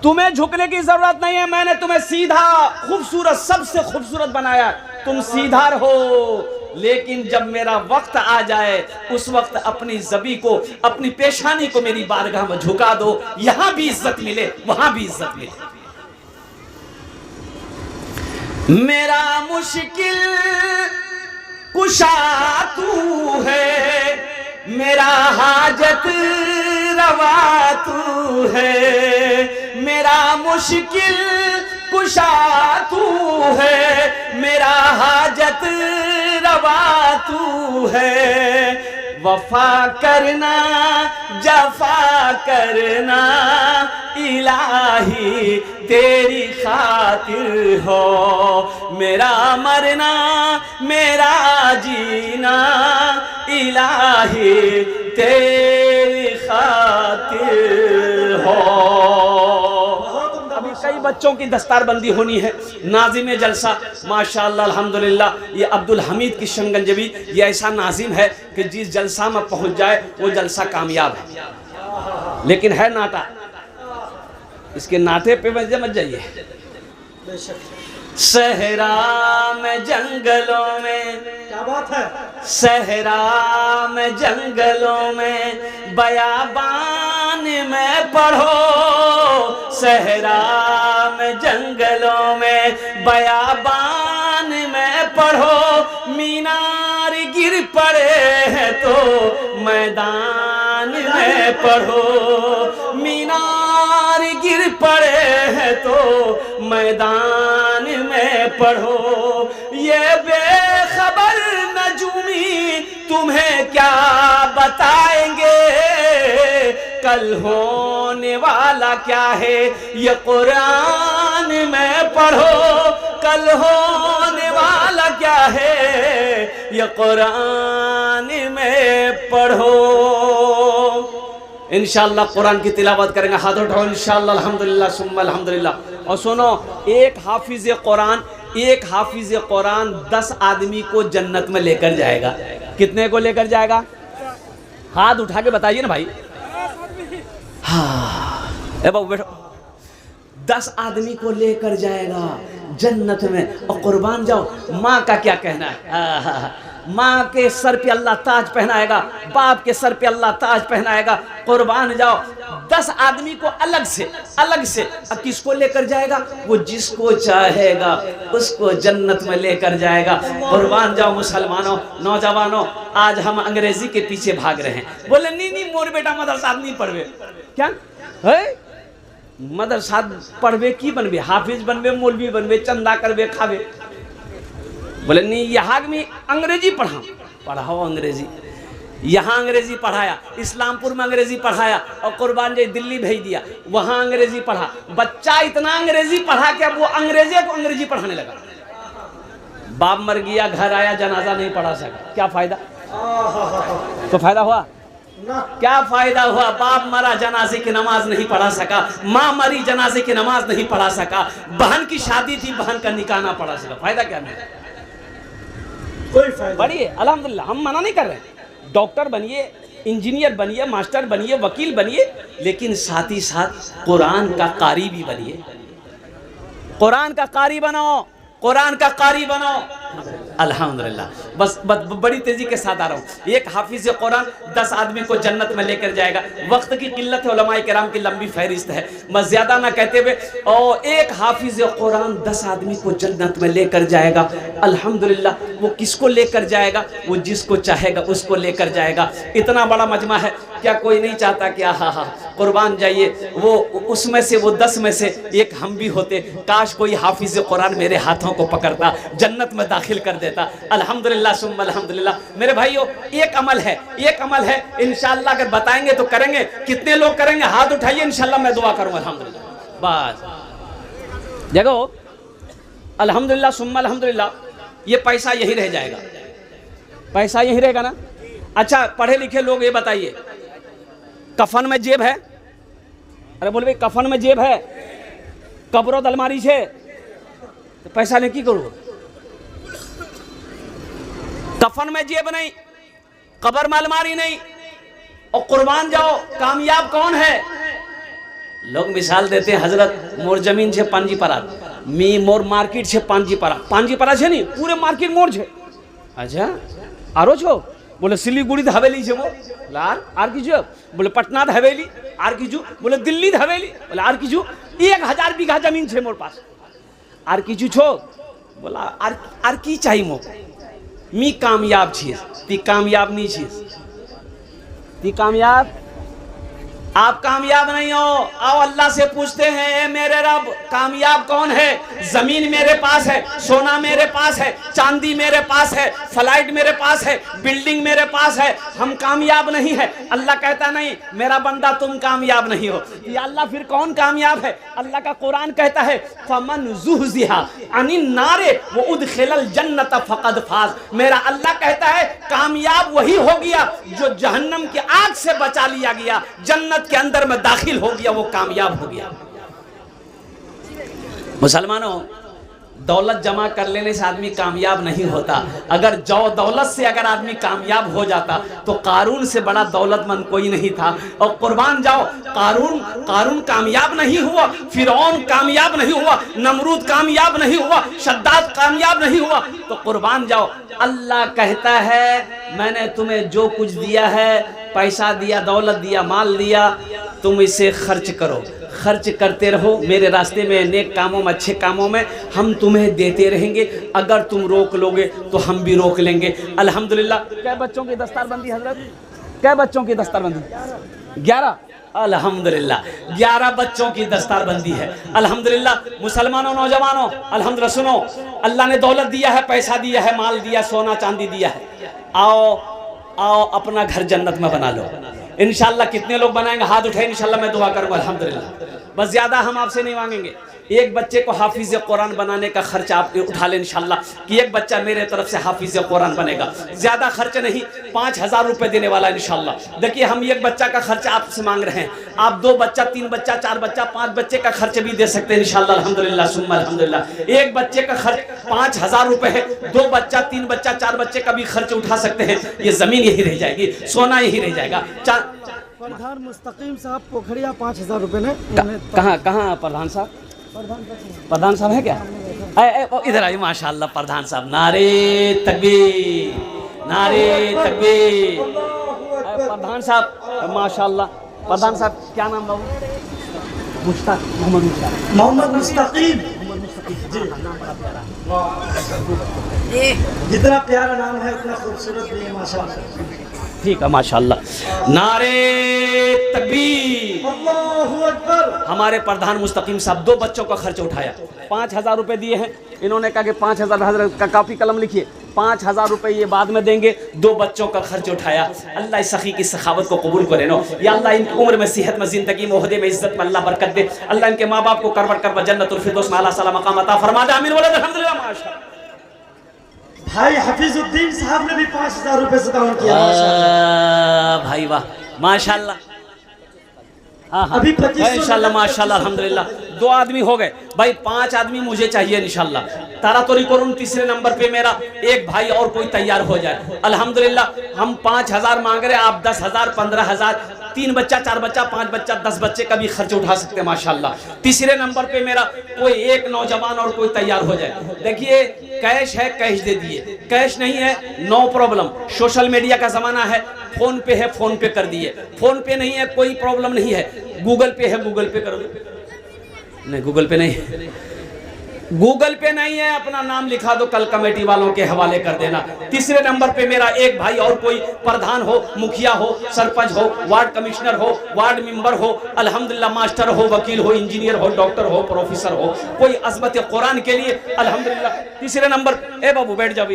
तुम्हें झुकने की जरूरत नहीं है, मैंने तुम्हें सीधा खूबसूरत, सबसे खूबसूरत बनाया, तुम सीधा रहो। लेकिन जब मेरा वक्त आ जाए उस वक्त अपनी ज़बी को, अपनी पेशानी को मेरी बारगाह में झुका दो, यहां भी इज्जत मिले, वहां भी इज्जत मिले। मेरा मुश्किल कुशा तू है, मेरा हाजत रवा तू है, मेरा मुश्किल कुशा तू है, मेरा हाजत रवा तू है। वफा करना जफा करना इलाही तेरी खातिर हो, मेरा मरना मेरा जीना इलाही तेरी खातिर हो। अभी कई बच्चों की दस्तारबंदी होनी है, नाजिम जलसा माशाअल्लाह अल्हम्दुलिल्लाह, ये अब्दुल हमीद की शंगंजबी, ये ऐसा नाजिम है कि जिस जलसा में पहुंच जाए वो जलसा कामयाब है। लेकिन है नाटा, इसके नाटे पे मत जाइए। सहरा में जंगलों में, क्या बात है, सहरा में जंगलों में बयाबान में पढ़ो, सहरा में जंगलों में बयाबान में पढ़ो, मीनार गिर पड़े हैं तो मैदान में पढ़ो, मीनार गिर पड़े हैं तो मैदान में पढ़ो। ये बेखबर नजूमी तुम्हें क्या बताएंगे, कल होने वाला क्या है ये कुरान में पढ़ो, कल होने वाला क्या है ये कुरान में पढ़ो। इंशाअल्लाह कुरान की तिलावत करेंगे, हाथ उठाओ इंशाअल्लाह, अल्हम्दुलिल्लाह सुम्मा अल्हम्दुलिल्लाह। और सुनो, एक हाफिज कुरान 10 आदमी को जन्नत में लेकर जाएगा। कितने को लेकर जाएगा? हाथ उठा के बताइए ना भाई। हाँ, ए बाबू बैठो। 10 आदमी को लेकर जाएगा जन्नत में। और कुर्बान जाओ, माँ का क्या कहना है? माँ के सर पे अल्लाह ताज पहनाएगा, बाप के सर पे अल्लाह ताज पहनाएगा। कुर्बान जाओ, 10 आदमी को अलग से अब किसको लेकर जाएगा? वो जिसको चाहेगा उसको जन्नत में लेकर जाएगा। कुर्बान जाओ मुसलमानों, नौजवानों, आज हम अंग्रेजी के पीछे भाग रहे हैं। बोले नहीं मोर बेटा मदरसा नहीं पढ़वे, क्या है मदरसा पढ़वे की बनवे, हाफिज बनवे, मौलवी बनवे, चंदा करवे खावे। बोले नहीं, यहाँ में अंग्रेजी पढ़ाओ अंग्रेजी। यहाँ अंग्रेजी पढ़ाया, इस्लामपुर में अंग्रेजी पढ़ाया, और कुर्बान जी दिल्ली भेज दिया, वहाँ अंग्रेजी पढ़ा। बच्चा इतना अंग्रेजी पढ़ा कि अब वो अंग्रेजी को अंग्रेजी पढ़ाने लगा। बाप मर गया, घर आया, जनाजा नहीं पढ़ा सका, क्या फायदा? तो फायदा हुआ? क्या फायदा हुआ? बाप मरा, जनाजे की नमाज नहीं पढ़ा सका, माँ मरी, जनाजे की नमाज नहीं पढ़ा सका, बहन की शादी थी, बहन का निकाह ना पढ़ा सका, फायदा क्या मिला? कोई फायदा। बढ़िए अल्हम्दुलिल्लाह, हम मना नहीं कर रहे, डॉक्टर बनिए, इंजीनियर बनिए, मास्टर बनिए, वकील बनिए, लेकिन साथ ही साथ कुरान का कारी भी बनिए। कुरान का कारी बनाओ, कुरान का कारी बनो। अल्हम्दुलिल्लाह, बस बड़ी तेजी के साथ आ रहा हूँ। एक हाफिज कुरान 10 आदमी को जन्नत में लेकर जाएगा। वक्त की किल्लत है, उलमाए किराम की लंबी फहरिस्त है, बस ज्यादा ना कहते हुए, और एक हाफिज कुरान 10 आदमी को जन्नत में लेकर जाएगा। अल्हम्दुलिल्लाह, वो किसको लेकर जाएगा? वो जिसको चाहेगा उसको लेकर जाएगा। इतना बड़ा मजमा है, क्या कोई नहीं चाहता कि हाँ कुर्बान जाइए, वो उसमें से, वो 10 में से एक हम भी होते। काश कोई हाफिज कुरान मेरे हाथों को पकड़ता, जन्नत में दाखिल दाखिल कर देता। अल्हम्दुलिल्लाह सुम्मा अल्हम्दुलिल्लाह। मेरे भाइयों, एक अमल है इंशाअल्लाह, अगर बताएंगे तो करेंगे। कितने लोग करेंगे? हाथ उठाइए, इंशाअल्लाह मैं दुआ करूंगा। अल्हम्दुलिल्लाह, बस देखो, अल्हम्दुलिल्लाह सुम्मा अल्हम्दुलिल्लाह। ये पैसा यही रह जाएगा, पैसा यही रहेगा ना। अच्छा, पढ़े लिखे लोग ये बताइए, कफन में जेब है? अरे बोल भाई, कफन में जेब है, कब्रो अलमारी छे, तो पैसा ने की करो? कफन में जेब नहीं, कब्र में अलमारी नहीं, और कुर्बान जाओ, कामयाब कौन है? लोग मिसाल देते हैं, हजरत मोर जमीन छे पांजी परा, मी मोर मार्केट छे पांजी परा छे नहीं, पूरे मार्केट मोर छे। अच्छा, आरो छो? बोले सिलीगुड़ी हवेली छे मोर। आर कीजो? बोले पटना हवेली। आर कीजू? बोले दिल्ली हवेली। बोले आर कीजू? 1000 बीघा जमीन छे मोर पास। आर कीजू छो? बोला आर की चाहिए मो? मी कामयाब छिए, ती कामयाब नहीं छिए, ती कामयाब। आप कामयाब नहीं हो। आओ अल्लाह से पूछते हैं, ए मेरे रब, कामयाब कौन है? जमीन मेरे पास है, सोना मेरे पास है, चांदी मेरे पास है, फ्लाइट मेरे पास है, बिल्डिंग मेरे पास है, हम कामयाब नहीं है। अल्लाह कहता नहीं, मेरा बंदा तुम कामयाब नहीं हो। या अल्लाह फिर कौन कामयाब है? अल्लाह का कुरान कहता है, फमन ज़ुहज़िहा अनिन नारे व उदखिलल जन्नत फ़क़द फ़ाज़। मेरा अल्लाह कहता है, कामयाब वही हो गया जो जहन्नम की आग से बचा लिया गया, जन्नत के अंदर में दाखिल हो गया, वो कामयाब हो गया। मुसलमानों, दौलत जमा कर लेने से आदमी कामयाब नहीं होता। अगर जो दौलत से अगर आदमी कामयाब हो जाता तो कारून से बड़ा दौलतमंद कोई नहीं था। और कुर्बान जाओ, कारून कामयाब नहीं हुआ, फिरौन कामयाब नहीं हुआ, नमरूद कामयाब नहीं हुआ, शद्दाद कामयाब नहीं हुआ, तो कुर्बान जाओ। अल्लाह कहता है, मैंने तुम्हें जो कुछ दिया है, पैसा दिया, दौलत दिया, माल दिया, तुम इसे खर्च करो, खर्च करते रहो मेरे रास्ते में, नेक कामों में, अच्छे कामों में, हम तुम्हें देते रहेंगे। अगर तुम रोक लोगे तो हम भी रोक लेंगे। अल्हम्दुलिल्लाह। क्या बच्चों की दस्तारबंदी हजरत? क्या बच्चों की दस्तारबंदी? 11। अल्हम्दुलिल्लाह, 11 बच्चों की दस्तारबंदी है। अल्हम्दुलिल्लाह। मुसलमानों, नौजवानों, अल्हम्दुलिल्लाह सुनो, अल्लाह ने दौलत दिया है, पैसा दिया है, माल दिया, सोना चांदी दिया है। आओ अपना घर जन्नत में बना लो इंशाअल्लाह। कितने लोग बनाएंगे? हाथ उठाए, इंशाअल्लाह मैं दुआ करूंगा। अल्हम्दुलिल्लाह। बस ज्यादा हम आपसे नहीं मांगेंगे। एक बच्चे को हाफिज कुरान बनाने का खर्च आप उठा लें इंशाअल्लाह, कि एक बच्चा मेरे तरफ से हाफिज कुरान बनेगा। ज्यादा खर्च नहीं, 5000 रुपए देने वाला इंशाअल्लाह। देखिए, हम एक बच्चा का खर्च आपसे मांग रहे हैं, आप 2 बच्चा, 3 बच्चा, 4 बच्चा, 5 बच्चे का खर्च भी दे सकते हैं इंशाअल्लाह। अल्हम्दुलिल्लाह सुम्मा अल्हम्दुलिल्लाह। एक बच्चे का खर्च 5000 रुपए है, 2 बच्चा, 3 बच्चा, 4 बच्चे का भी खर्च उठा सकते हैं। ये जमीन यही रह जाएगी, सोना यही रह जाएगा। प्रधान मुस्तकीम साहब पोखरिया 5000 रुपए ने। कहाँ प्रधान साहब? प्रधान साहब है क्या? इधर आइए। माशाअल्लाह प्रधान साहब, नारे तकबीर, नारे तकबीर। प्रधान साहब माशाअल्लाह। प्रधान साहब क्या नाम बाबू? मुश्ताक, मोहम्मद मुस्तकीम। जितना प्यारा नाम है उतना खूबसूरत भी है माशाअल्लाह। ठीक है माशाअल्लाह। नारे तकबीर, अल्लाहु अकबर। हमारे प्रधान मुस्तकीम साहब 2 बच्चों का खर्च उठाया, 5000 रुपए दिए हैं। इन्होंने कहा कि 5000 हजरत का कापी कलम लिखिए, 5000 रुपए ये बाद में देंगे। 2 बच्चों का खर्च उठाया। अल्लाह इस सखी की सखावत को कबूल करे नो। या अल्लाह इनकी उम्र में, सेहत में, जिंदगी में, ओहदे में, इज्जत में अल्लाह बरकत दे। अल्लाह इनके माँ बाप को करवट कर जन्नतुल फिरदौस में आला साला मकाम अता फरमा दे। आमीन वलद अल्हम्दुलिल्लाह। माशाअल्लाह। भाई हफीजुद्दीन साहब ने भी 5000 रुपए से दान किया। भाई वाह, माशाअल्लाह। हाँ अभी 2500 इंशाअल्लाह माशाअल्लाह अल्हम्दुलिल्लाह। 2 आदमी हो गए भाई, 5 आदमी मुझे चाहिए इंशाअल्लाह। तारा तोरी करूँ, तीसरे नंबर पे मेरा एक भाई और कोई तैयार हो जाए। अल्हम्दुलिल्लाह। हम 5000 मांग रहे, आप 10,000, 15,000, 3 बच्चा, 4 बच्चा, 5 बच्चा, 10 बच्चे का भी खर्च उठा सकते हैं माशाअल्लाह। तीसरे नंबर पे मेरा कोई एक नौजवान और कोई तैयार हो जाए। देखिए, कैश है, कैश दे दिए, कैश नहीं है, नो प्रॉब्लम। सोशल मीडिया का जमाना है, फोन पे है, फोन पे कर दिए। फोन पे नहीं है, कोई प्रॉब्लम नहीं है, गूगल पे है, गूगल पे करो। नहीं, गूगल पे नहीं, गूगल पे नहीं है, अपना नाम लिखा दो, कल कमेटी वालों के हवाले कर देना। तीसरे नंबर पे मेरा एक भाई और कोई प्रधान हो, मुखिया हो, सरपंच हो, वार्ड कमिश्नर हो, वार्ड मेंबर हो, अल्हम्दुलिल्लाह मास्टर हो, वकील हो, इंजीनियर हो, डॉक्टर हो, प्रोफेसर हो, कोई अज़मत कुरान के लिए अल्हम्दुलिल्लाह। तीसरे नंबर, ए बाबू बैठ जाओ,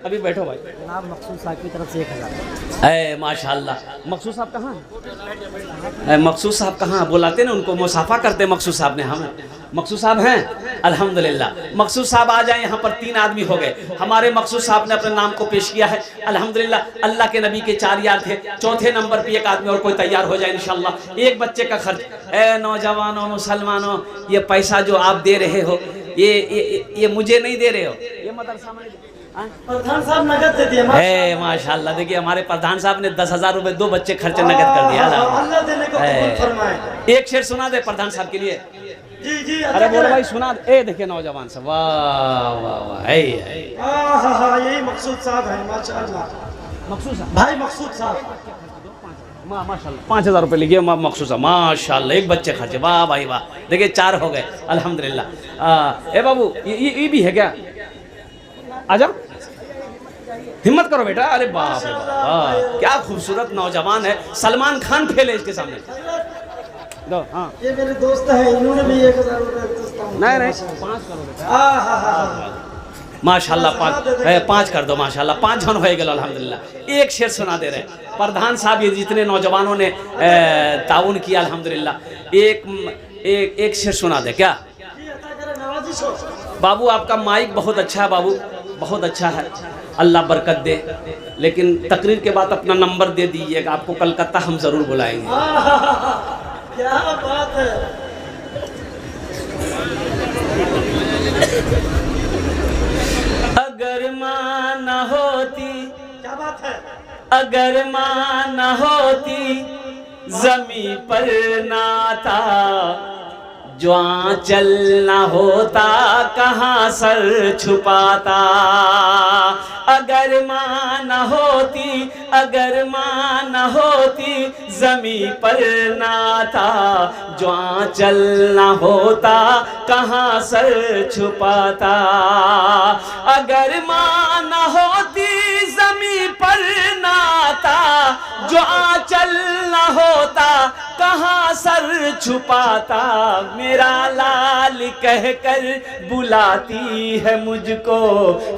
अभी बैठो भाई। जनाब मकसूद साहब की तरफ से 1000। माशाल्लाह। मकसूद साहब कहाँ हैं? मकसूद साहब कहाँ बुलाते ना, उनको मुसाफा करते मकसूद साहब ने। हम मकसूद साहब हैं अल्हम्दुलिल्लाह। मकसूद साहब आ जाए, यहाँ पर 3 आदमी हो गए। हमारे मकसूद साहब ने अपने नाम को पेश किया है अल्हम्दुलिल्लाह। अल्लाह के नबी के 4 यार थे। चौथे नंबर पे एक आदमी और कोई तैयार हो जाए इंशाल्लाह। एक बच्चे का खर्च। ए नौजवानों, मुसलमानों, ये पैसा जो आप दे रहे हो, ये मुझे नहीं दे रहे हो, ये मदरसा में प्रधान साहब नगद दे दिए। माशाल्लाह। देखिए हमारे प्रधान साहब ने 10,000 रुपए 2 बच्चे खर्चे नगद कर दिया। अल्लाह देने को कबूल फरमाए। एक शेर सुना दे प्रधान साहब के लिए। जी जी। अरे बोलो भाई सुना दे। ए देखिए नौजवान साहब, वाह वाह वाह, यही मकसूद साहब है माशाल्लाह। मकसूद साहब, भाई मकसूद साहब माशाल्लाह 5,000 रुपए लिखिए मकसूद साहब, माशाल्लाह। एक बच्चे खर्चे, वाह भाई वाह। देखिए 4 हो गए अल्हम्दुलिल्लाह। ए बाबू ये भी है क्या? आजा, हिम्मत करो बेटा। अरे बाप रे बाप, क्या खूबसूरत नौजवान है। सलमान खान फेले इसके सामने दो। हाँ ये मेरे दोस्त है, इन्होंने भी 1000 रुपए। नहीं 5 करो बेटा। माशाल्लाह 5 कर दो माशाल्लाह। 5 जन हो गए अल्हम्दुलिल्लाह। एक शेर सुना दे रहे प्रधान साहब। ये जितने नौजवानों ने ताउन किया अल्हम्दुलिल्लाह, एक शेर सुना दे क्या? बाबू आपका माइक बहुत अच्छा है बाबू, बहुत अच्छा है, अल्लाह बरकत दे। लेकिन तकरीर के बाद अपना नंबर दे दीजिएगा, आपको कलकत्ता हम ज़रूर बुलाएंगे। क्या बात है। अगर माँ न होती, क्या बात है। अगर माँ न होती, ज़मीं पर नाता, जो आंचल न होता, कहाँ सर छुपाता। अगर माँ न होती, अगर माँ न होती, ज़मीं पर नाता, जो आंचल न होता, कहाँ सर छुपाता। अगर माँ न होती, ज़मीं पर नाता, जो आंचल न होता, कहाँ सर छुपाता। मेरा लाल कहकर बुलाती है मुझको,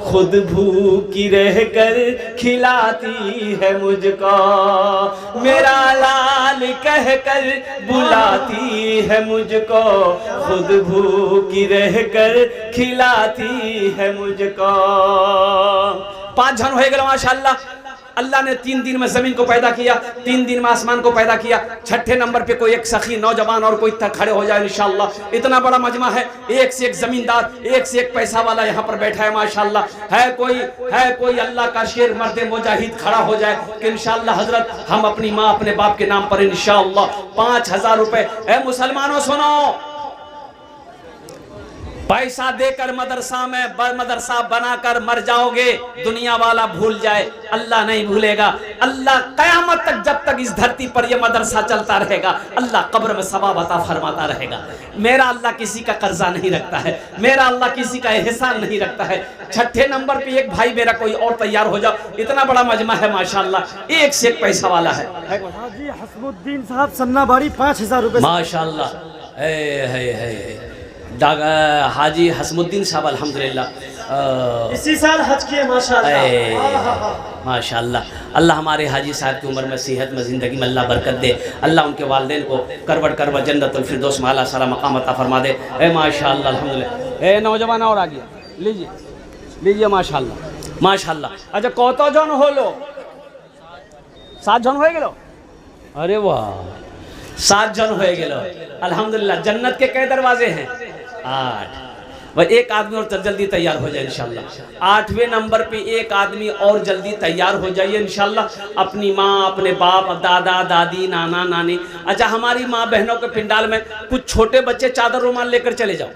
खुद भूखी रहकर खिलाती है मुझको। मेरा लाल कहकर बुलाती है मुझको, खुद भूखी रहकर खिलाती है मुझको। 5 जन हो गए माशाल्लाह। अल्लाह ने 3 दिन में ज़मीन को पैदा किया, 3 दिन में आसमान को पैदा किया। छठे नंबर पे कोई एक सखी नौजवान और कोई खड़े हो जाए इंशाअल्लाह। इतना बड़ा मजमा है, एक से एक जमींदार, एक से एक पैसा वाला यहाँ पर बैठा है माशाअल्लाह। है कोई अल्लाह का शेर मर्द मुजाहिद खड़ा हो जाए कि इंशाअल्लाह हजरत हम अपनी माँ अपने बाप के नाम पर इंशाअल्लाह 5,000 रुपए। है मुसलमानों सुनो, पैसा देकर मदरसा बनाकर मर जाओगे, दुनिया वाला भूल जाए, अल्लाह नहीं भूलेगा। अल्लाह कयामत तक, जब तक इस धरती पर यह मदरसा चलता रहेगा, अल्लाह कब्र में सवाब अता फरमाता रहेगा। मेरा अल्लाह किसी का कर्जा नहीं रखता है, मेरा अल्लाह किसी का एहसान नहीं रखता है। छठे नंबर पे एक भाई मेरा कोई और तैयार हो जाओ। इतना बड़ा मजमा है माशाल्लाह, एक से एक पैसा वाला है। हाजी हसमुद्दीन साहब सन्नाबाड़ी 5,000 रुपए माशाल्लाह। हाजी हसमुद्दीन साहब अल्हम्दुलिल्लाह इसी साल हज किए माशाल्लाह। माशाल्लाह। अल्लाह हमारे हाजी साहब की उम्र में, सेहत में, ज़िंदगी में अल्लाह बरकत दे। अल्लाह उनके वालिदैन को करवट जन्नतुल फिरदौस में आला साला मकाम अता फरमा दे। माशाल्लाह अल्हम्दुलिल्लाह। ए नौजवान और आ गया, लीजिए माशाल्लाह माशाल्लाह। अच्छा कत जन हलो? 7 जन हो गेलो। अरे वाह, 7 जन हो गेलो अल्हम्दुलिल्लाह। जन्नत के कई दरवाजे हैं? 8। वह एक आदमी और जल्दी तैयार हो जाए इंशाल्लाह। 8वें नंबर पे एक आदमी और जल्दी तैयार हो जाइए इंशाल्लाह। अपनी माँ, अपने बाप, दादा दादी, नाना नानी। अच्छा हमारी माँ बहनों के पिंडाल में कुछ छोटे बच्चे चादर रुमाल लेकर चले जाओ।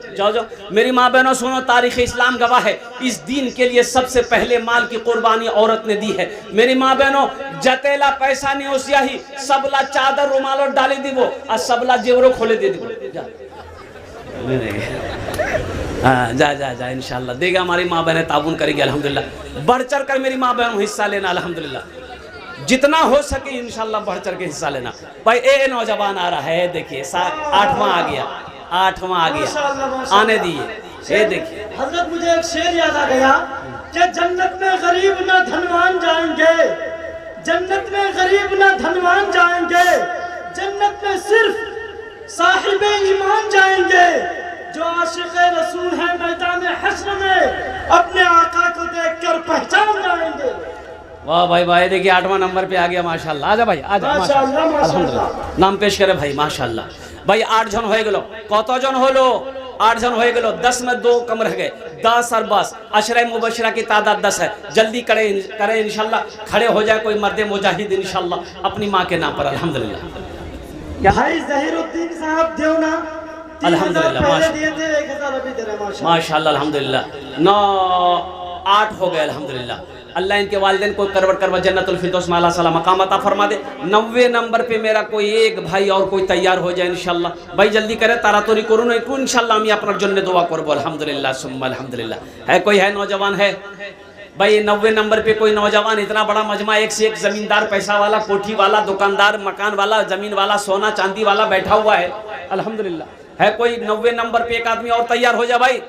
मेरी माँ बहनों सुनो, तारीख़ इस्लाम गवाह है, इस दीन के लिए सबसे पहले माल की कुर्बानी औरत ने दी है। मेरी माँ बहनों, जतेला पैसा नहीं ओसिया ही, सबला चादर रुमाल और डाली दीबो और सबला जेवरो खोले दे दीबो। हाँ जा जा जा इंशाल्लाह देगा। हमारी माँ बहनें ताबून करेगी अल्हम्दुलिल्लाह। बढ़ चढ़ कर मेरी माँ बहन हिस्सा लेना अल्हम्दुलिल्लाह, जितना हो सके इंशाल्लाह बढ़ चढ़ के हिस्सा लेना। भाई ए नौजवान आ रहा है, देखिए 8वां आ गया, 8वां आ गया, आने दिए। ये देखिए हजरत, मुझे एक शेर याद आ गया कि जन्नत में गरीब ना धनवान जाएंगे, जन्नत में गरीब ना धनवान जाएंगे, जन्नत में सिर्फ साहिबे ईमान जाएंगे, जो आशिक़े रसूल हैं मैदान हश्र में अपने आका को देखकर पहचान जाएंगे। वाह भाई भाई, देखिए 8वां नंबर पे आ गया माशाल्लाह। आजा भाई आजा माशाल्लाह, अल्हम्दुलिल्लाह। नाम पेश करे भाई माशाल्लाह। भाई 8 जन हो गलो, कत जन हलो? 8 जन हो गलो, 10 में 2 कम रह गए, 10 और 10। अशरा मुबशरा की तादाद 10 है। जल्दी करें इंशाल्लाह, खड़े हो जाए कोई मर्द मुजाहिद इंशाल्लाह अपनी माँ के नाम पर अल्हम्दुलिल्लाह। भाई ज़हीरुद्दीन साहब देवना अल्हम्दुलिल्लाह माशाल्लाह अल्हम्दुलिल्लाह। 9 8 हो गए अल्हम्दुलिल्लाह। अल्लाह इनके वालिदैन को करवट करवा जन्नतुल फिरदौस में अल्लाह सला मकाम अता फरमा दे। 90 नंबर पे मेरा कोई एक भाई और कोई तैयार हो जाए इंशाल्लाह। भाई जल्दी करे, तारा तोरी करूँ ना इंशाल्लाह हम अपना जन्नत दुआ करबो अल्हम्दुलिल्लाह सुम्मा अल्हम्दुलिल्लाह। है कोई है नौजवान है भाई? 90 नंबर पे कोई नौजवान? इतना बड़ा मजमा, एक से एक जमींदार, पैसा वाला, कोठी वाला, दुकानदार, मकान वाला, जमीन वाला, सोना चांदी वाला बैठा हुआ है अल्हम्दुलिल्लाह। है कोई 90 नंबर पे एक आदमी और तैयार हो जाए भाई?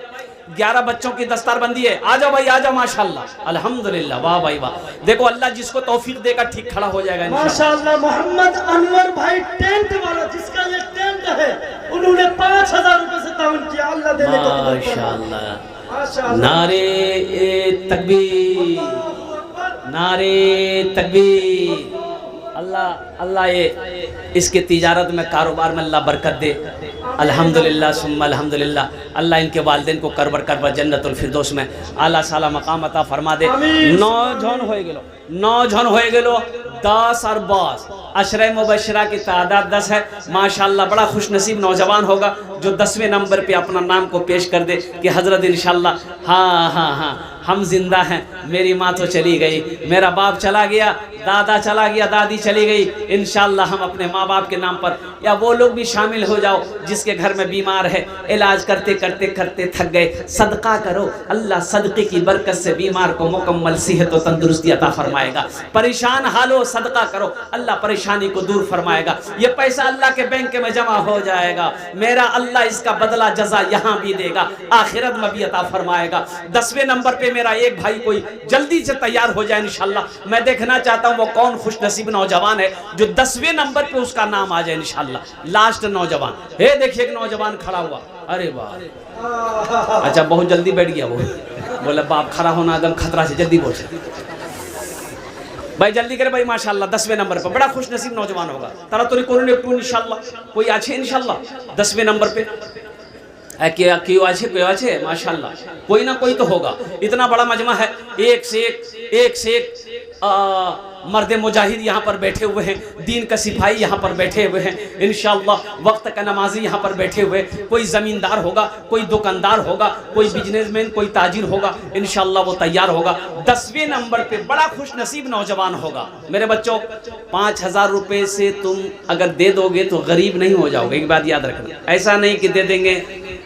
11 बच्चों की दस्तारबंदी है, आ जाओ भाई आ जाओ माशाल्लाह अल्हम्दुलिल्लाह। वाह भाई वाह, देखो अल्लाह जिसको तौफीक देगा ठीक खड़ा हो जाएगा माशाल्लाह। मोहम्मद अनवर भाई टेंट वाला, जिसका ये टेंट है, उन्होंने 5000 रुपए से ताउन किया। अल्लाह देने को माशाल्लाह। नारे तकबीर, नारे तकबीर। अल्लाह अल्लाह ये इसके तिजारत में, कारोबार में अल्लाह बरकत दे अल्हम्दुलिल्लाह सुम्मा अल्हम्दुलिल्लाह। अल्लाह इनके वालिदैन को करबर करबर जन्नतुल फिरदौस में आला साला मकाम अता फरमा दे। 9 जन हो गेलो, 9 जन हो गेलो, 10 और 10। अशरा मुबशरा की तादाद 10 है माशाल्लाह। बड़ा खुश नसीब नौजवान होगा जो 10वें नंबर पे अपना नाम को पेश कर दे कि हजरत इंशाल्लाह हाँ हाँ हाँ हम जिंदा हैं, मेरी माँ तो चली गई, मेरा बाप चला गया, दादा चला गया, दादी चली गई, इंशाल्लाह हम अपने माँ बाप के नाम पर, या वो लोग भी शामिल हो जाओ जिसके घर में बीमार है, इलाज करते करते करते थक गए, सदका करो, अल्लाह सदक़े की बरकत से बीमार को मुकम्मल सेहत और तंदुरुस्ती अता फरमाएगा। परेशान हालो सदका करो, अल्लाह परेशानी को दूर फरमाएगा। ये पैसा अल्लाह के बैंक में जमा हो जाएगा, मेरा अल्लाह इसका बदला जजा यहाँ भी देगा, आखिरत में भी अता फरमाएगा। 10वें नंबर पे मेरा एक भाई कोई जल्दी से तैयार हो जाए इंशाल्लाह। मैं देखना चाहता हूँ वो कौन खुश नसीब नौजवान है जो 10वें नंबर पे उसका नाम आ जाए इंशाल्लाह। लास्ट नौजवान है, देखिए एक नौजवान खड़ा हुआ, अरे वाह, अच्छा बहुत जल्दी बैठ गया वो, बोला बाप खड़ा होना एकदम खतरा से, जल्दी बोल भाई जल्दी करे भाई माशाल्लाह। 10वें नंबर पर बड़ा खुश नसीब नौजवान होगा। तारा तो इंशाल्लाह कोई अच्छे इंशाल्लाह 10वें नंबर पे क्यों अच्छे माशाल्लाह, कोई ना कोई तो होगा। इतना बड़ा मजमा है, एक से एक मर्द मुजाहिद यहाँ पर बैठे हुए हैं, दीन का सिपाही यहाँ पर बैठे हुए हैं इंशाल्लाह, वक्त का नमाजी यहाँ पर बैठे हुए। कोई ज़मींदार होगा, कोई दुकानदार होगा, कोई बिजनेसमैन, कोई ताजिर होगा इंशाल्लाह वो तैयार होगा। 10वें नंबर पे बड़ा खुश नसीब नौजवान होगा। मेरे बच्चों 5000 रुपये से तुम अगर दे दोगे तो गरीब नहीं हो जाओगे, एक बात याद रखना। ऐसा नहीं कि दे देंगे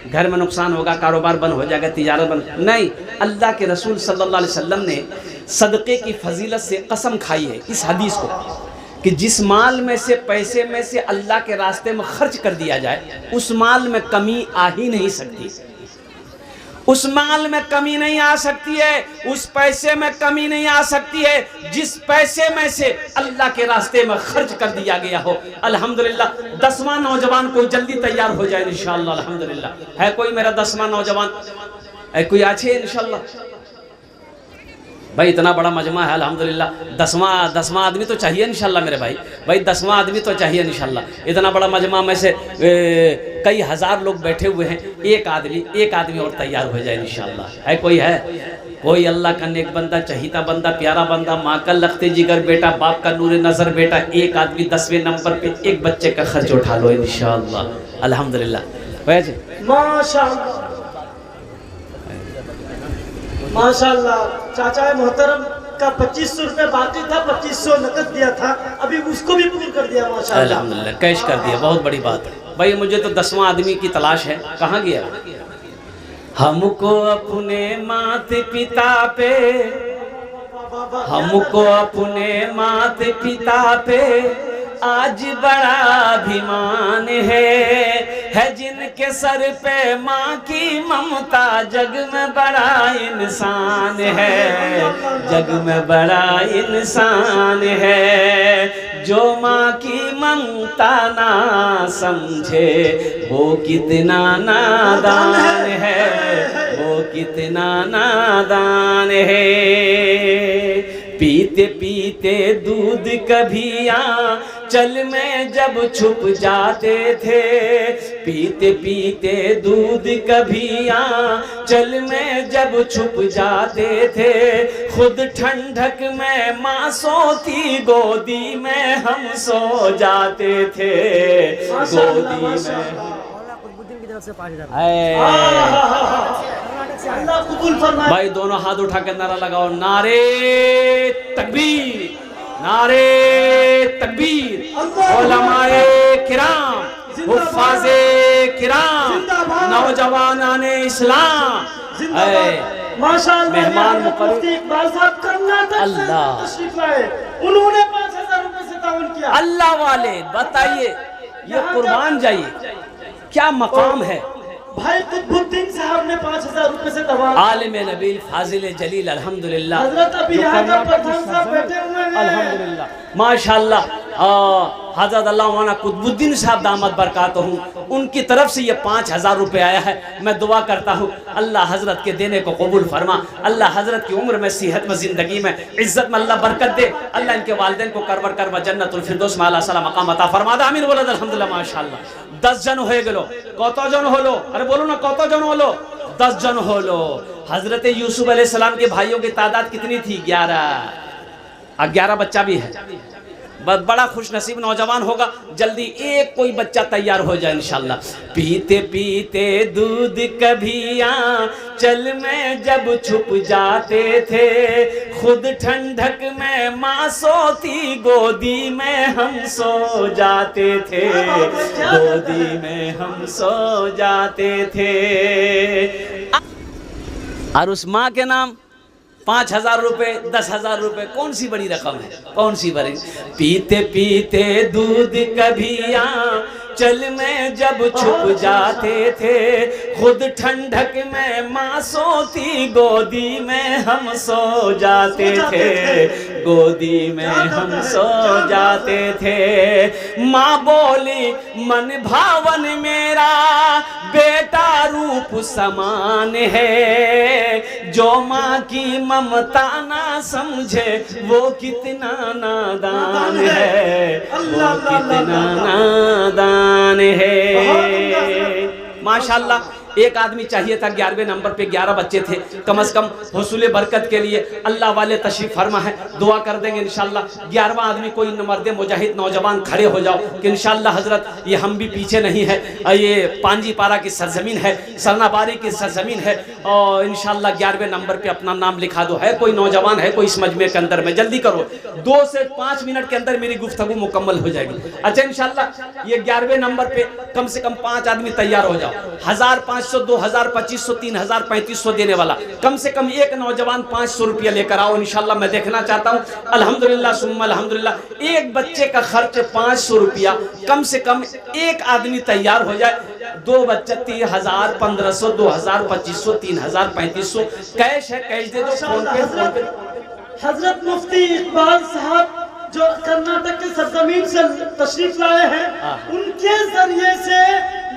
घर में नुकसान होगा, कारोबार बंद हो जाएगा, तिजारत बंद, नहीं। अल्लाह के रसूल सल्लल्लाहु अलैहि वसल्लम ने सदक़े की फजीलत से कसम खाई है इस हदीस को कि जिस माल में से, पैसे में से अल्लाह के रास्ते में खर्च कर दिया जाए, उस माल में कमी आ ही नहीं सकती, उस माल में कमी नहीं आ सकती है, उस पैसे में कमी नहीं आ सकती है जिस पैसे में से अल्लाह के रास्ते में खर्च कर दिया गया हो। अल्हम्दुलिल्लाह 10वां नौजवान कोई जल्दी तैयार हो जाए इंशाअल्लाह अल्हम्दुलिल्लाह। है कोई मेरा 10वां नौजवान? है कोई अच्छे इंशाअल्लाह? भाई इतना बड़ा मजमा है अल्हम्दुलिल्लाह। 10वां आदमी तो चाहिए इंशाल्लाह मेरे भाई 10वां आदमी तो चाहिए इंशाल्लाह। इतना बड़ा मजमा में से कई हज़ार लोग बैठे हुए हैं, एक आदमी और तैयार हो जाए इंशाल्लाह। है कोई अल्लाह का नेक बंदा, चहीता बंदा, प्यारा बंदा, माँ का लखते जिगर बेटा, बाप का नूर नज़र बेटा, एक आदमी 10वें नंबर पे एक बच्चे का खर्च उठा लो इंशाल्लाह अल्हम्दुलिल्लाह। माशाल्लाह चाचा मोहतरम का 2500 रुपये बाकी था, 2500 नकद दिया था, अभी उसको भी पूरा कर दिया माशाल्लाह अल्हम्दुलिल्लाह, कैश कर दिया, बहुत बड़ी बात है भाई। मुझे तो 10वां आदमी की तलाश है, कहाँ गया? हमको अपने माता पिता पे, हमको अपने माता पिता पे आज बड़ा अभिमान है जिनके सर पे माँ की ममता, जग में बड़ा इंसान है, जग में बड़ा इंसान है। जो माँ की ममता ना समझे वो कितना नादान है, वो कितना नादान है। पीते पीते दूध कभी आंचल में जब छुप जाते थे, पीते पीते दूध कभी आंचल में जब छुप जाते थे, खुद ठंडक में माँ सोती गोदी में हम सो जाते थे, गोदी में। भाई दोनों हाथ उठा के नारा लगाओ, नारे तकबीर, नारे तकबीर। उलमाए किराम, हुफ्फाज़े किराम, नौजवानाने इस्लाम, माशाअल्लाह। मेहमान मुकर्रम इकबाल साहब कर्नाटक से तशरीफ लाए, उन्होंने 5000 रुपए से ताउन किया। अल्लाह वाले बताइए, ये कुर्बान जाइए, क्या मकाम है। भाई कुतुबुद्दीन साहब ने 5000 रुपए से तवान, आलिम नबील फाजिल जलील अल्हम्दुलिल्लाह। हजरत अभी यहाँ का प्रधान साहब बैठे हुए हैं अल्हम्दुलिल्लाह माशाअल्लाह। हजरत अल्लामा कुतुबुद्दीन साहब दामद बरकात हूँ, उनकी तरफ से ये 5000 रुपये आया है। मैं दुआ करता हूँ अल्लाह हजरत के देने को कबूल फरमा, अल्लाह हजरत की उम्र में, सेहत में, ज़िंदगी में, इज्जत में अल्लाह बरकत दे, अल्लाह इनके वालिदैन को करवर करवा जन्नतुल फिरदौस में आला सला मकाम अता फरमा दे। आमीन बोलो अल्हम्दुलिल्लाह माशाअल्लाह। 10 जन हो गेलो, कत जन होलो, अरे बोलो ना कत जन होलो, 10 जन होलो। हजरत यूसुफ अलैहिस्सलाम के भाइयों की तादाद कितनी थी? 11। 11 बच्चा भी है। बड़ा खुश नसीब नौजवान होगा, जल्दी एक कोई बच्चा तैयार हो जाए इंशाल्लाह। पीते पीते दूध कभी आंचल में जब छुप जाते थे, खुद ठंडक में माँ सोती गोदी में हम सो जाते थे, गोदी में हम सो जाते थे। और उस माँ के नाम 5000 रुपये, 10,000 रुपये, कौन सी बड़ी रकम है, कौन सी बड़ी। पीते पीते दूध कभी आंचल में जब छुप जाते थे, खुद ठंडक में माँ सोती गोदी में हम सो जाते थे, गोदी में हम सो जाते थे। माँ बोली मन भावन मेरा बेटा रूप समान है, जो माँ की ममता ना समझे वो कितना नादान है, वो कितना नादान है। माशाअल्लाह एक आदमी चाहिए था, 11वें नंबर पे 11 बच्चे थे। कम से कम हुसूल बरकत के लिए अल्लाह वाले तशरीफ फरमा है, दुआ कर देंगे इंशाल्लाह। 11वां आदमी कोई मर्द मुजाहिद नौजवान खड़े हो जाओ कि इंशाल्लाह हजरत ये हम भी पीछे नहीं है, ये पांजी पारा की सरजमीन है, सरनाबारी की सरजमीन है, और इंशाल्लाह 11वें नंबर पे अपना नाम लिखा दो। है कोई नौजवान है कोई इस मजमे के अंदर में, जल्दी करो, 2 से 5 मिनट के अंदर मेरी गुफ्तगू मुकम्मल हो जाएगी। अच्छा इंशाल्लाह ये 11वें नंबर पे कम से कम 5 आदमी तैयार हो जाओ। 1500, 2000, 2500, 3000, 3500 देने वाला कम से कम एक नौजवान 500 रुपया लेकर आओ इंशाल्लाह। मैं देखना चाहता हूँ अल्हम्दुलिल्लाह सुम्मा अल्हम्दुलिल्लाह। एक बच्चे का खर्च 500 रुपया, कम से कम एक आदमी तैयार हो जाए। 2 बच्चे 3000, 1500, 2000, 2500, 3000, 3500 कैश है, कैश दे दो, फोन पे। हजरत मुफ्ती इकबाल साहब जो कर्नाटक के सरजमीन से तशरीफ लाए हैं, उनके जरिए से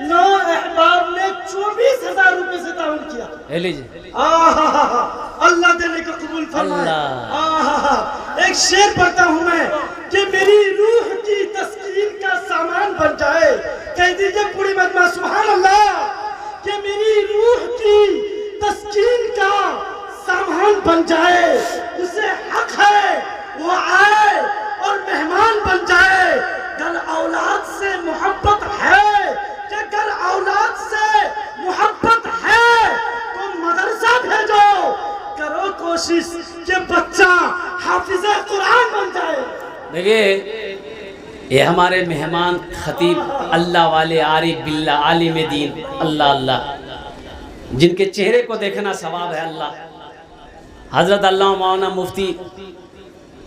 9 अहबाब ने 24,000 रुपए से ताउन किया। अल्लाह देने का कबूल फरमाए। एक शेर पढ़ता हूँ मैं कि मेरी रूह की तस्कीन का सामान बन जाए, कह दीजिए पूरी मजमा सुभान अल्लाह, कि मेरी रूह की तस्कीन का सामान बन जाए, उसे हक है वो आए और मेहमान बन जाए। कल औलाद से मोहब्बत है, कि कल औलाद से मोहब्बत है तो मदरसा भेजो, करो कोशिश कि बच्चा हाफिज़े कुरान बन जाए। देखिए ये हमारे मेहमान खतीब अल्लाह वाले आरिफ बिल्ला आलिम दीन, अल्लाह अल्लाह जिनके चेहरे को देखना सवाब है अल्लाह। हजरत अल्लाह मौलाना मुफ्ती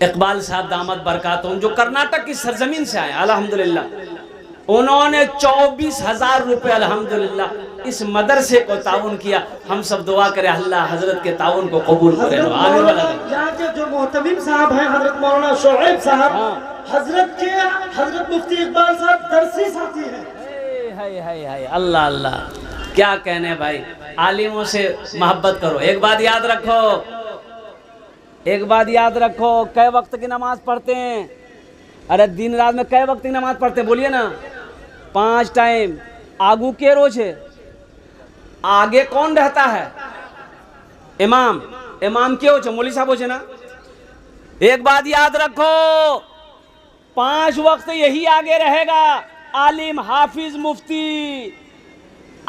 इकबाल साहब दामद बरकातुहुम जो कर्नाटक की सरजमीन से आए अल्हम्दुलिल्लाह, उन्होंने 24,000 रुपये अल्हम्दुलिल्लाह इस मदरसे को ताउन किया। हम सब दुआ करें अल्लाह हजरत के ताउन को कबूल करे। यहाँ के जो मोहतमिम साहब हैं हजरत मौलाना शोएब साहब, हजरत मुफ्ती इकबाल साहब दरसी साथी हैं। अल्लाह अल्लाह, क्या कहने भाई, आलिमों से मोहब्बत करो। एक बात याद रखो, एक बात याद रखो, कै वक्त की नमाज पढ़ते हैं? अरे दिन रात में कै वक्त की नमाज पढ़ते हैं? बोलिए ना। 5 टाइम। आगू के रोज है, आगे कौन रहता है? इमाम। इमाम के हो मौलवी साहब हो ना। एक बात याद रखो, 5 वक्त यही आगे रहेगा, आलिम, हाफिज, मुफ्ती।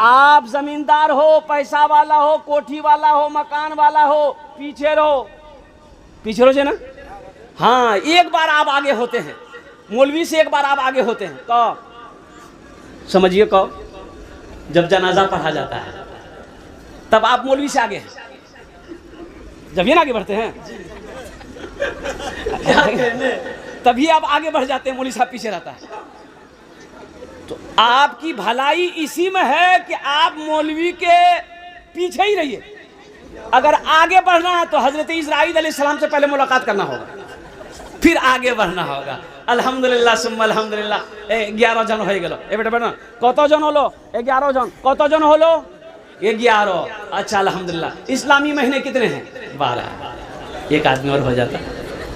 आप जमींदार हो, पैसा वाला हो, कोठी वाला हो, मकान वाला हो, पीछे रहो। पीछे रहो ना। हाँ, एक बार आप आगे होते हैं, मौलवी से एक बार आप आगे होते हैं। कब समझिए, कब? जब जनाजा पढ़ा जाता है तब आप मौलवी से आगे हैं। जब ये ना आगे बढ़ते हैं तभी आप आगे बढ़ जाते हैं, मौलवी साहब पीछे रहता है। तो आपकी भलाई इसी में है कि आप मौलवी के पीछे ही रहिए। अगर आगे बढ़ना है तो हजरत इस्राईल अलैहिस्सलाम से पहले मुलाकात करना होगा, फिर आगे बढ़ना होगा। अल्हम्दुलिल्लाह सुम्मा अल्हम्दुलिल्लाह। 11 जन हो गलो। ए बेटा बेटा कत जन हलो? 11 जन। कत जन हलो? 11। अच्छा अल्हम्दुलिल्लाह। इस्लामी महीने कितने हैं? 12। एक आदमी और हो जाता,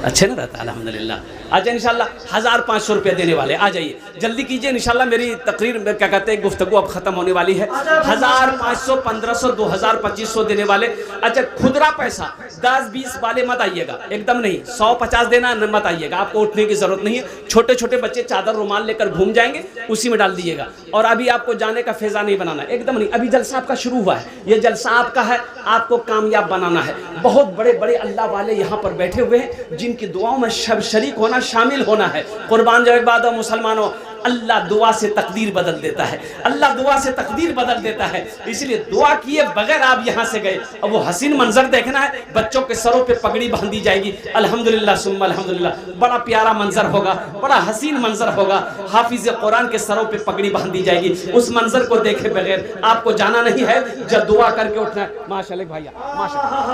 अच्छे ना रहता। अल्हम्दुलिल्लाह। अच्छा इंशाल्लाह 1500 रुपये देने वाले आ जाइए, जल्दी कीजिए। इंशाल्लाह मेरी तकरीर में क्या कहते हैं, गुफ्तगू अब ख़त्म होने वाली है। 1500, 1500, 2000, 2500 देने वाले। अच्छा खुदरा पैसा 10-20 वाले मत आइएगा, एकदम नहीं। 100-50 देना मत आइएगा, आपको उठने की ज़रूरत नहीं है। छोटे छोटे बच्चे चादर रुमाल लेकर घूम जाएंगे, उसी में डाल दीजिएगा। और अभी आपको जाने का फैज़ा नहीं बनाना, एकदम नहीं। अभी जलसा आपका शुरू हुआ है, ये जलसा आपका है, आपको कामयाब बनाना है। बहुत बड़े बड़े अल्लाह वाले यहाँ पर बैठे हुए हैं, जिनकी दुआओं में शरीक होना, शामिल होना है। कुर्बान जाए बाद मुसलमानों, अल्लाह दुआ से तकदीर बदल देता है, अल्लाह दुआ से तकदीर बदल देता है। इसलिए दुआ किए बगैर आप यहाँ से गए, अब वो हसीन मंजर देखना है। बच्चों के सरों पे पगड़ी बांधी जाएगी, अल्हम्दुलिल्लाह सुम्मा अल्हम्दुलिल्लाह। बड़ा प्यारा मंजर होगा, बड़ा हसीन मंजर होगा। हाफिज कुरान के सरों पे पगड़ी बांधी जाएगी। उस मंजर को देखे बगैर आपको जाना नहीं है, जब दुआ करके उठना है। माशाअल्लाह भैया, माशाअल्लाह।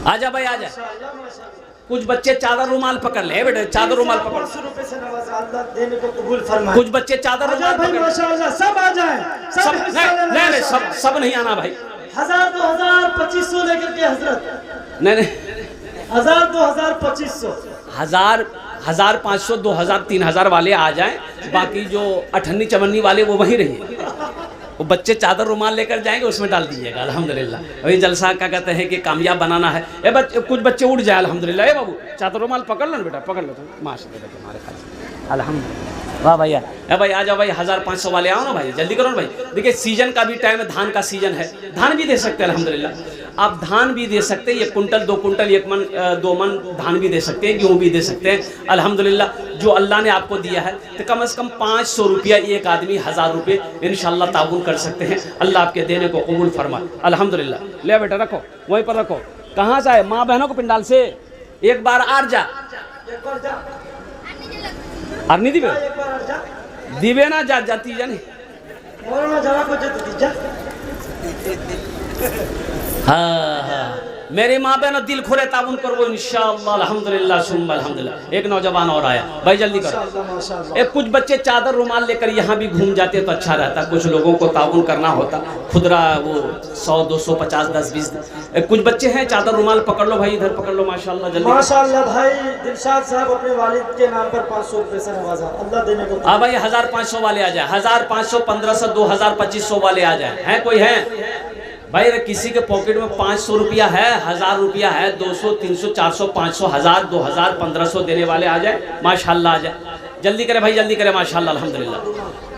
आजा भाई आजा। कुछ बच्चे चादर रुमाल पकड़ ले बेटे, चादर रुमाल पकड़। 500 रुपए से नवाजा, अल्लाह देने को कबूल फरमाए। कुछ बच्चे चादर रुमाल पकड़। माशाअल्लाह सब आ जाए। नहीं, सब नहीं आना भाई। 1000, 2000, 2500 लेकर के हजरत। नहीं 1000, 2000, 2500। 1000, 500, 2000, 3000 वाले आ जाएं। बाकी जो अठन्नी चवन्नी वाले वो वहीं रहिए। वो बच्चे चादर रुमाल लेकर जाएंगे, उसमें डाल दीजिएगा। अल्हम्दुलिल्लाह। वही जलसा क्या कहते हैं कि कामयाब बनाना है। कुछ बच्चे उठ जाए अल्हम्दुलिल्लाह। ए बाबू चादर रुमाल पकड़ लो ना बेटा, पकड़ लो। तो माशाअल्लाह तुम्हारे खास अल्हम्दुलिल्लाह। वाह भैया, ए भाई आ जाओ भाई। 1500 वाले आओ ना भाई, जल्दी करो ना भाई। देखिए सीजन का भी टाइम है, धान का सीजन है। धान भी दे सकते हैं अल्हम्दुलिल्लाह। आप धान भी दे सकते हैं, 1 कुंटल 2 कुंटल 1 मन 2 मन धान भी दे सकते हैं, गेहूँ भी दे सकते हैं। अल्हम्दुलिल्लाह जो अल्लाह ने आपको दिया है, तो कम से कम 500 रुपया एक आदमी 1000 रुपये इंशाल्लाह ताउन कर सकते हैं। अल्लाह आपके देने को कबूल फरमाए। अल्हम्दुलिल्लाह। ले बेटा रखो, वहीं पर रखो। कहाँ से आए? माँ बहनों को पिंडाल से। एक बार आर जा नहीं दिवे दिवे ना जाती जानी। हाँ मेरे माँ बहनों दिल खोले ताउन करवो इंशाअल्लाह। अल्हम्दुलिल्लाह सुम्मा अल्हम्दुलिल्लाह। एक नौजवान और आया भाई, जल्दी करो। एक कुछ बच्चे चादर रुमाल लेकर यहाँ भी घूम जाते तो अच्छा रहता। कुछ लोगों को ताउन करना होता, खुदरा वो 100, 200, 50, 10, 20। कुछ बच्चे हैं, चादर रुमाल पकड़ लो भाई, इधर पकड़ लो। माशाअल्लाह जल्दी। माशाअल्लाह भाई दिलशाद साहब अपने वालिद के नाम पर 500 रुपए से नवाजा, अल्लाह देने को। हाँ भाई 1500 वाले आ जाए। 1500, 1500, 2000, 2500 वाले आ जाए। हैं कोई है भाई? अगर किसी के पॉकेट में 500 रुपया है, 1000 रुपया है, 200, 300, 400, 500, 1000, 2000, 1500 देने वाले आ जाए। माशाअल्लाह आ जाए। जल्दी करे भाई, जल्दी करे। माशाअल्लाह अल्हम्दुलिल्लाह।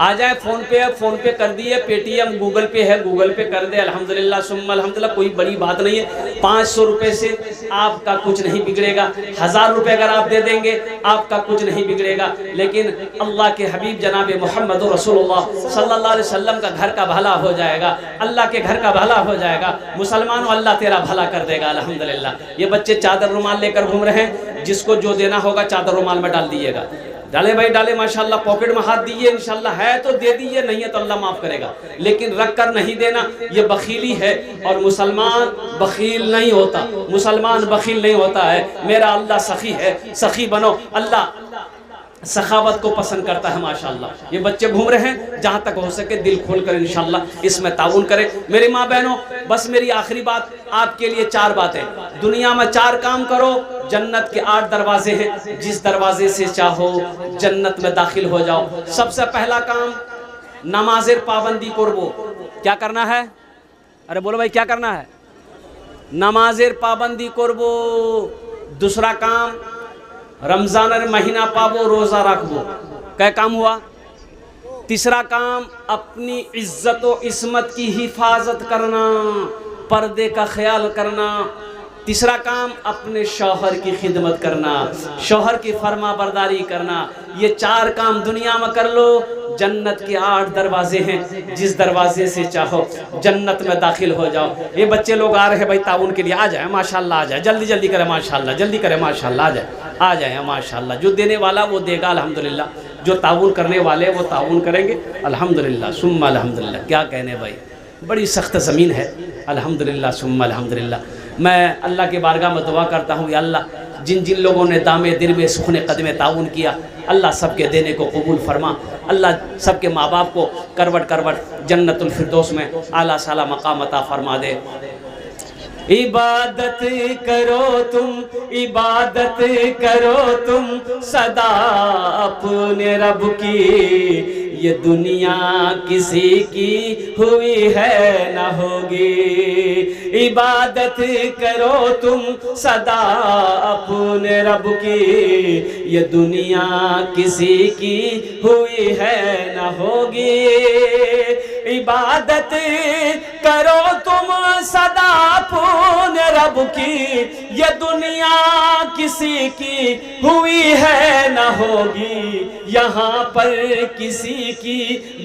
आ जाए, फोन पे कर दिए, पेटीएम गूगल पे है, गूगल पे कर दे, अल्हम्दुलिल्लाह सुम्मा अल्हम्दुलिल्लाह, कोई बड़ी बात नहीं है। 500 रुपये से आपका कुछ नहीं बिगड़ेगा, 1000 रुपये अगर आप दे देंगे आपका कुछ नहीं बिगड़ेगा। लेकिन अल्लाह के हबीब जनाब मोहम्मद रसूलुल्लाह सल्लल्लाहु अलैहि वसल्लम का घर का भला हो जाएगा, अल्लाह के घर का भला हो जाएगा। मुसलमानों, अल्लाह तेरा भला कर देगा अल्हम्दुलिल्लाह। ये बच्चे चादर रुमाल लेकर घूम रहे हैं, जिसको जो देना होगा चादर रुमाल में डाल दीजिएगा। डाले भाई डाले, माशाल्लाह, पॉकेट में हाथ दीजिए, इंशाल्लाह है तो दे दीजिए, नहीं है तो अल्लाह माफ़ करेगा, लेकिन रख कर नहीं देना, ये बखीली है। और मुसलमान बखील नहीं होता, मुसलमान बखील नहीं होता है। मेरा अल्लाह सखी है, सखी बनो। अल्लाह सखावत को पसंद करता है माशाल्लाह। ये बच्चे घूम रहे हैं, जहाँ तक हो सके दिल खोल कर इंशाल्लाह इसमें ताउन करें। मेरी माँ बहनों, बस मेरी आखिरी बात आपके लिए 4 बातें। दुनिया में 4 काम करो, जन्नत के 8 दरवाजे हैं, जिस दरवाजे से चाहो जन्नत में दाखिल हो जाओ। सबसे पहला काम, नमाजेर पाबंदी करबो। क्या करना है? अरे बोलो भाई, क्या करना है? नमाजेर पाबंदी करबो। दूसरा काम, रमजान महीना पाबो, रोज़ा रखबो। क्या काम हुआ? तीसरा काम, अपनी इज्जत व इस्मत की हिफाजत करना, पर्दे का ख्याल करना। तीसरा काम, अपने शौहर की खिदमत करना, शौहर की फरमा बरदारी करना। ये 4 काम दुनिया में कर लो, जन्नत के 8 दरवाजे हैं, जिस दरवाजे से चाहो जन्नत में दाखिल हो जाओ। ये बच्चे लोग आ रहे हैं भाई ताउन के लिए, आ जाए माशाल्लाह, आ जाए, जल्दी जल्दी करें माशाल्लाह, जल्दी करें माशाल्लाह, आ जाए माशाल्लाह। जो देने वाला वो देगा अल्हम्दुलिल्लाह, जो ताउन करने वाले वो ताउन करेंगे अल्हम्दुलिल्लाह सुम्मा अल्हम्दुलिल्लाह। क्या कहने भाई, बड़ी सख्त ज़मीन है अल्हम्दुलिल्लाह सुम्मा अल्हम्दुलिल्लाह। मैं अल्लाह के बारगाह में दुआ करता हूँ, या अल्लाह जिन जिन लोगों ने दामे दिल में सुखने कदमे ताउन किया, अल्लाह सबके देने को कबूल फरमा। अल्लाह सबके माँ बाप को करवट करवट जन्नतुल फिरदौस में आला साला मकाम अता फरमा दे। इबादत करो तुम, इबादत करो तुम सदा अपने रब की, ये दुनिया किसी की हुई है ना होगी। इबादत करो तुम सदा अपने रब की, ये दुनिया किसी की हुई है ना होगी। इबादत करो तुम सदा अपने रब की, ये दुनिया किसी की हुई है ना होगी। यहाँ पर किसी की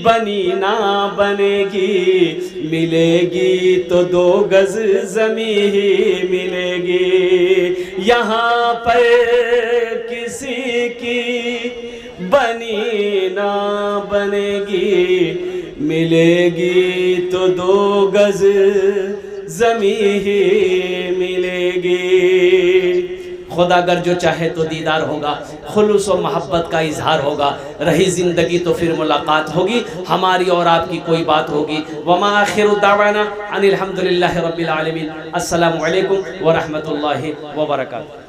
बनी ना बनेगी, मिलेगी तो 2 गज ज़मीं ही मिलेगी। यहाँ पर किसी की बनी ना बनेगी, मिलेगी तो 2 गज ज़मीं ही मिलेगी। खुदा अगर जो चाहे तो दीदार होगा, खुलूस और मोहब्बत का इजहार होगा, रही ज़िंदगी तो फिर मुलाकात होगी, हमारी और आपकी कोई बात होगी। वमा आखिरु दावाना अनिल हम्दुलिल्लाहि रब्बिल आलमीन। अस्सलामु अलैकुम व रहमतुल्लाहि व बरकातुहू।